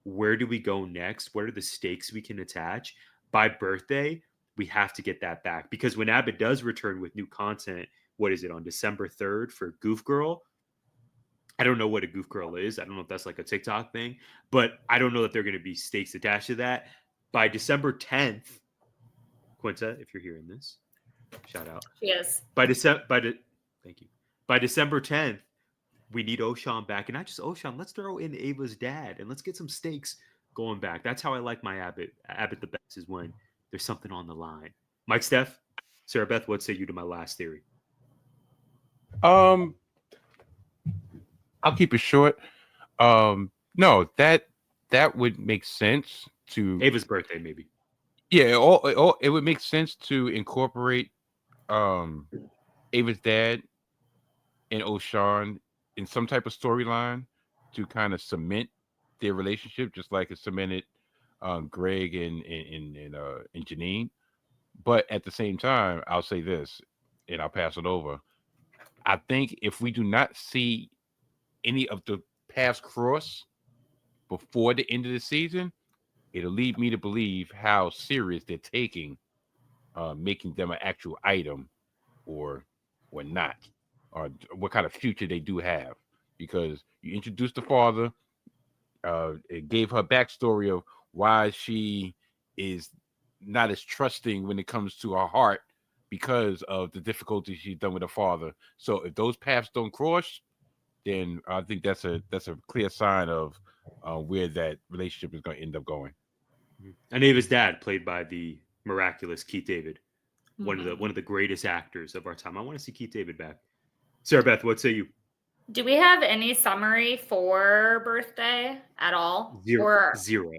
Where do we go next? What are the stakes we can attach? By Birthday, we have to get that back, because when Abbott does return with new content, what is it, on December 3rd for Goof Girl? I don't know what a Goof Girl is. I don't know if that's like a TikTok thing, but I don't know that there are going to be stakes attached to that. By December 10th, Quinta, if you're hearing this, shout out. Yes. Thank you. By December 10th, we need Oshawn back, and not just Oshawn. Let's throw in Ava's dad, and let's get some stakes going back. That's how I like my Abbott. Abbott the best is when there's something on the line. Mike Steph, Sarah Beth, what say you to my last theory? I'll keep it short. No, that would make sense to Ava's birthday, maybe. Yeah, it would make sense to incorporate Ava's dad and Oshawn in some type of storyline to kind of cement their relationship, just like it cemented Greg and Janine. But at the same time, I'll say this, and I'll pass it over. I think if we do not see any of the paths cross before the end of the season, it'll lead me to believe how serious they're taking making them an actual item or not, or what kind of future they do have. Because you introduced the father, it gave her backstory of why she is not as trusting when it comes to her heart, because of the difficulty she's done with her father. So if those paths don't cross, then I think that's a clear sign of where that relationship is going to end up going. And Ava's dad, played by the miraculous Keith David, one Mhm. of the greatest actors of our time. I want to see Keith David back. Sarah Beth, what say you? Do we have any summary for birthday at all? Zero. Or Zero.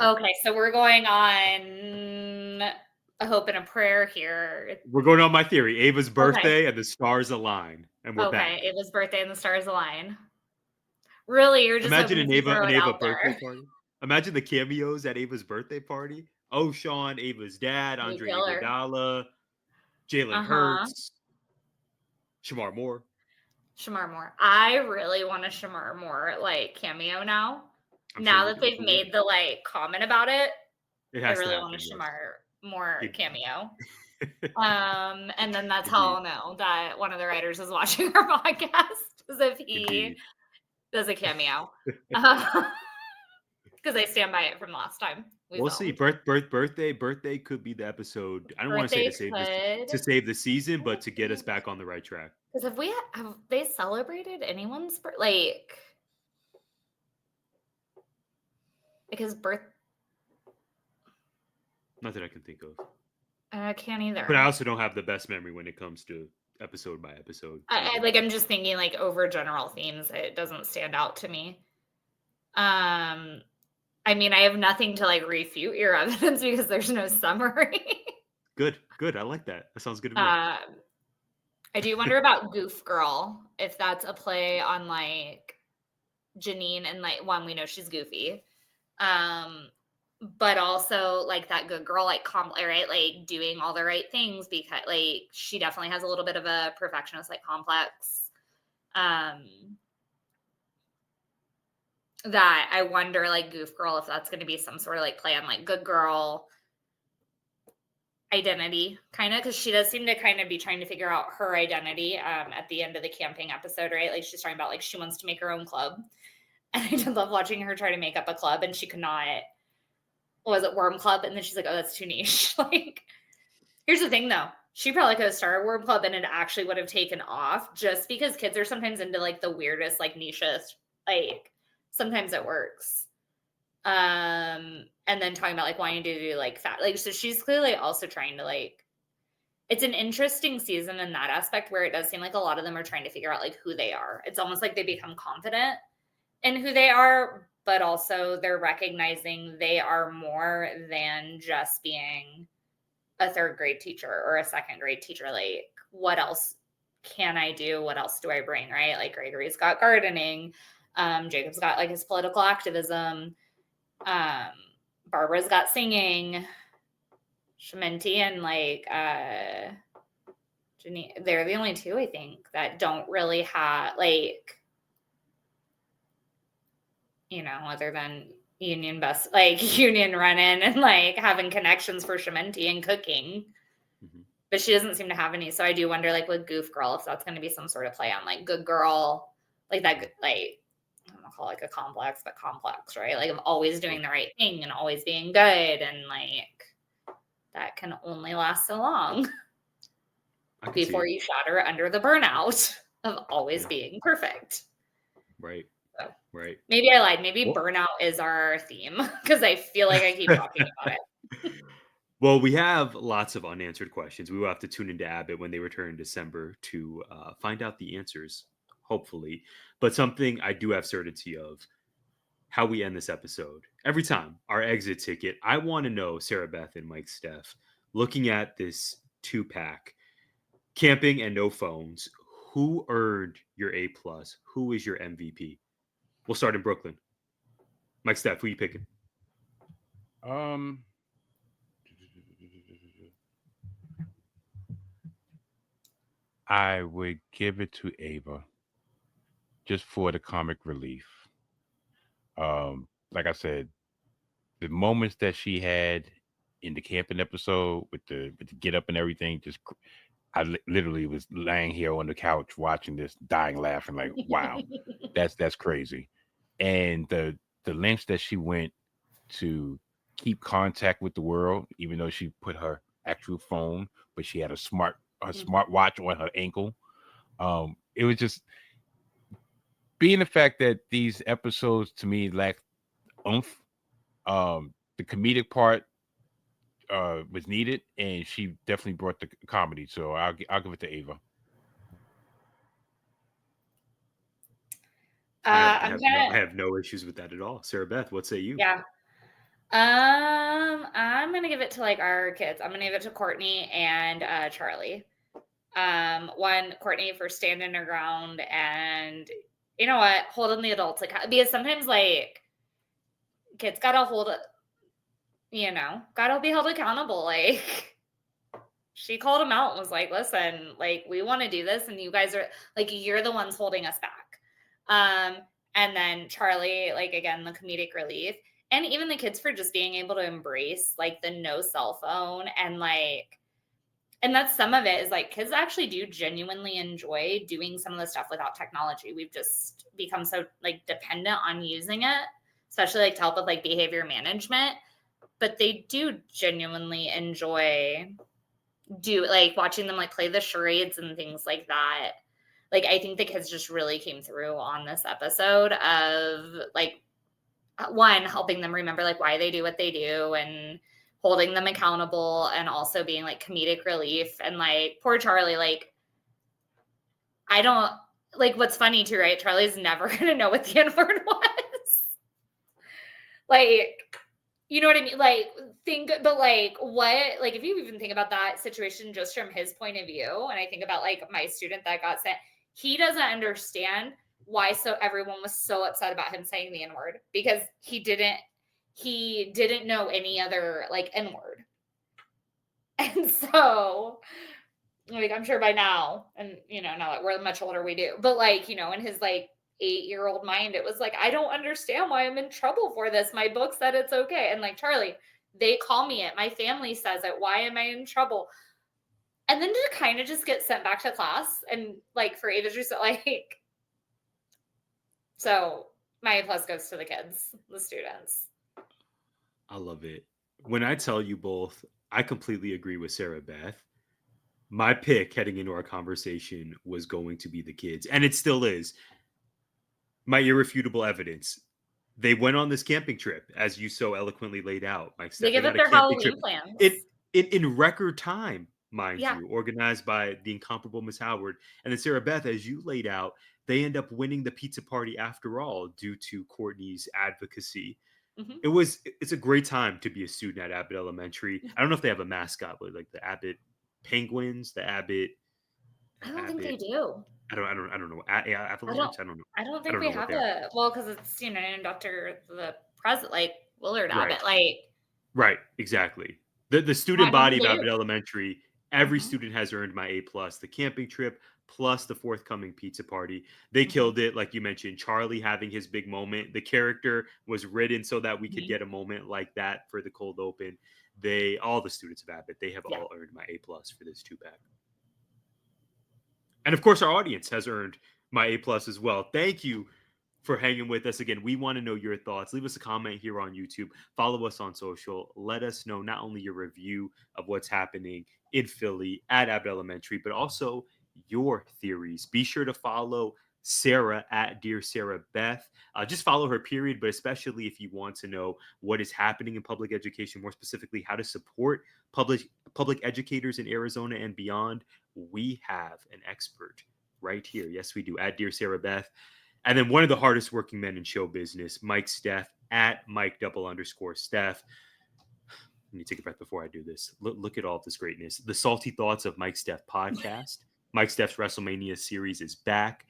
okay, so we're going on a hope and a prayer here. We're going on my theory. Ava's birthday and the stars align, and we're back. Okay, it was birthday and the stars align. Really, you're just Imagine hoping an to throw it Ava out birthday there. party. Imagine the cameos at Ava's birthday party. Oh, Sean, Ava's dad, New Andre killer. Iguodala, Jalen Uh-huh. Hurts, Shamar Moore. Shamar Moore. I really want a Shamar Moore like cameo now. I'm Now sure that they've made the like comment about it, it I has really to want a happen. Shamar Moore It- cameo. And then that's how I'll know that one of the writers is watching our podcast, is if he Indeed. does a cameo. Because I stand by it from last time. We'll see. Birthday could be the episode. I don't want to say to save the season, but to get us back on the right track. Because have they celebrated anyone's like? Because Not that I can think of. I can't either. But I also don't have the best memory when it comes to episode by episode. I'm just thinking like over general themes. It doesn't stand out to me. I mean, I have nothing to like refute your evidence because there's no summary. Good. I like that. That sounds good to me. I do wonder about Goof Girl, if that's a play on like Janine, and like one, we know she's goofy. But also like that good girl, like right, like doing all the right things, because like she definitely has a little bit of a perfectionist like complex. That I wonder, like Goof Girl, if that's going to be some sort of like play on like good girl identity, kind of, because she does seem to kind of be trying to figure out her identity at the end of the camping episode, right? Like she's talking about like she wants to make her own club, and I did love watching her try to make up a club, and she could not. Was it Worm Club? And then she's like, oh, that's too niche. Like, here's the thing though, she probably could have started Worm Club and it actually would have taken off, just because kids are sometimes into like the weirdest, like nichest, like sometimes it works. And then talking about like wanting to do like fat, like, so she's clearly also trying to like, it's an interesting season in that aspect where it does seem like a lot of them are trying to figure out like who they are. It's almost like they become confident in who they are, but also they're recognizing they are more than just being a third grade teacher or a second grade teacher. Like, what else can I do? What else do I bring? Right? Like Gregory's got gardening. Jacob's got like his political activism. Barbara's got singing. Shementi and like Janine, they're the only two I think that don't really have like, you know, other than union running and like having connections for Shementi and cooking. Mm-hmm. But she doesn't seem to have any. So I do wonder, like with Goof Girl, if that's going to be some sort of play on like good girl, like that, like I don't know, call it like a complex, but complex, right? Like of always doing the right thing and always being good, and like that can only last so long before you shatter under the burnout of always being perfect. Right. So, right. Maybe I lied. Maybe burnout is our theme, because I feel like I keep talking about it. Well, we have lots of unanswered questions. We will have to tune into Abbott when they return in December to find out the answers, hopefully. But something I do have certainty of, how we end this episode. Every time, our exit ticket, I want to know, Sarah Beth and Mike Steph, looking at this 2-pack, camping and no phones, who earned your A+? Who is your MVP? We'll start in Brooklyn. Mike Steph, who you picking? I would give it to Ava, just for the comic relief. Like I said, the moments that she had in the camping episode with the get up and everything, just I literally was laying here on the couch watching this, dying laughing, like, wow, that's crazy. And the lengths that she went to keep contact with the world, even though she put her actual phone but she had a smart watch on her ankle. It was just being the fact that these episodes to me lacked oomph. The comedic part was needed, and she definitely brought the comedy. So I'll give it to Ava. I have no issues with that at all. Sarah Beth, what say you? Yeah. I'm gonna give it to like our kids. I'm gonna give it to Courtney and Charlie. One, Courtney for standing her ground and you know what, holding the adults because sometimes like kids gotta gotta be held accountable. Like she called them out and was like, listen, like we want to do this and you guys are like, you're the ones holding us back. And then Charlie, like again, the comedic relief. And even the kids for just being able to embrace like the no cell phone and that's some of it is like kids actually do genuinely enjoy doing some of the stuff without technology. We've just become so like dependent on using it, especially like to help with like behavior management. But they do genuinely enjoy like watching them like play the charades and things like that. Like I think the kids just really came through on this episode of like one, helping them remember like why they do what they do and holding them accountable and also being like comedic relief. And like poor Charlie, like I don't like what's funny too, right? Charlie's never gonna know what the N-word was. Like, you know what I mean? Like but like what, like if you even think about that situation just from his point of view, and I think about like my student that got sent, he doesn't understand why everyone was so upset about him saying the N-word because he didn't know any other like N-word. And so like I'm sure by now, and now that we're much older we do, but like, in his like 8-year-old mind, it was like, I don't understand why I'm in trouble for this. My book said it's okay. And like, Charlie, they call me it. My family says it. Why am I in trouble? And then to kind of just get sent back to class and like for Ava just like, so my A+ goes to the kids, the students. I love it. When I tell you both, I completely agree with Sarah Beth. My pick heading into our conversation was going to be the kids, and it still is. My irrefutable evidence. They went on this camping trip, as you so eloquently laid out, Mike Steph. They give it their Halloween plans. In record time, mind Yeah. you, organized by the incomparable Miss Howard. And then Sarah Beth, as you laid out, they end up winning the pizza party after all due to Courtney's advocacy. Mm-hmm. It's a great time to be a student at Abbott Elementary. I don't know if they have a mascot, but like the Abbott Penguins, the Abbott. I don't think they do. I don't know. Avalanche? I don't know. I don't think we have because it's named after the president, like Willard Abbott. Right, exactly. The student body of Abbott Elementary, every student has earned my A+. The camping trip plus the forthcoming pizza party, they killed it. Like you mentioned, Charlie having his big moment. The character was written so that we could get a moment like that for the cold open. All the students of Abbott, they have all earned my A+ for this 2-pack. And of course, our audience has earned my A+ as well. Thank you for hanging with us. Again, we want to know your thoughts. Leave us a comment here on YouTube. Follow us on social. Let us know not only your review of what's happening in Philly at Abbott Elementary, but also your theories. Be sure to follow Sarah at Dear Sarah Beth. Just follow her, period, but especially if you want to know what is happening in public education, more specifically how to support public educators in Arizona and beyond, we have an expert right here. Yes, we do, at Dear Sarah Beth. And then one of the hardest working men in show business, Mike Steph at Mike_Steph. Let me take a breath before I do this. Look at all of this greatness. The Salty Thoughts of Mike Steph podcast. Mike Steph's WrestleMania series is back.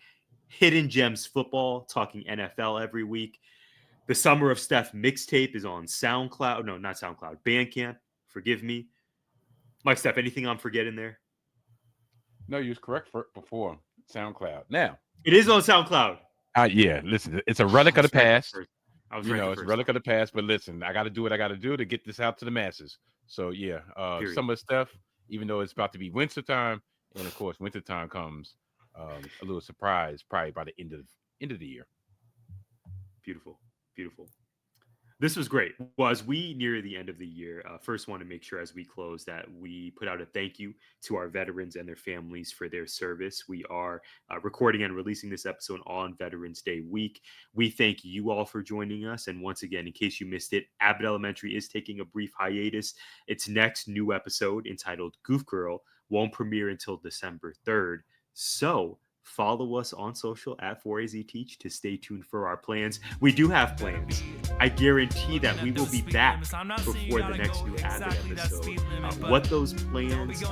Hidden Gems Football, talking NFL every week. The Summer of Steph mixtape is on SoundCloud. No, not SoundCloud. Bandcamp. Forgive me. Mike Steph, anything I'm forgetting there? No, you was correct before SoundCloud. Now. It is on SoundCloud. Yeah, listen, it's a relic of the past. It's a relic of the past, but listen, I got to do what I got to do to get this out to the masses. So yeah, some of the stuff, even though it's about to be wintertime, and of course, wintertime comes, a little surprise probably by the end of the year. Beautiful. This was great. Well, as we near the end of the year, first want to make sure as we close that we put out a thank you to our veterans and their families for their service. We are recording and releasing this episode on Veterans Day week. We thank you all for joining us. And once again, in case you missed it, Abbott Elementary is taking a brief hiatus. Its next new episode, entitled Goof Girl, won't premiere until December 3rd. So follow us on social at 4AZ Teach to stay tuned for our plans. We do have plans. I guarantee that we will be back before the next new Abbott episode. What those plans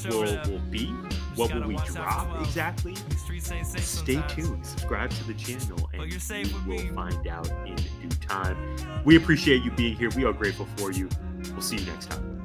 will be, what will we drop exactly? Stay tuned. Subscribe to the channel and you will find out in due time. We appreciate you being here. We are grateful for you. We'll see you next time.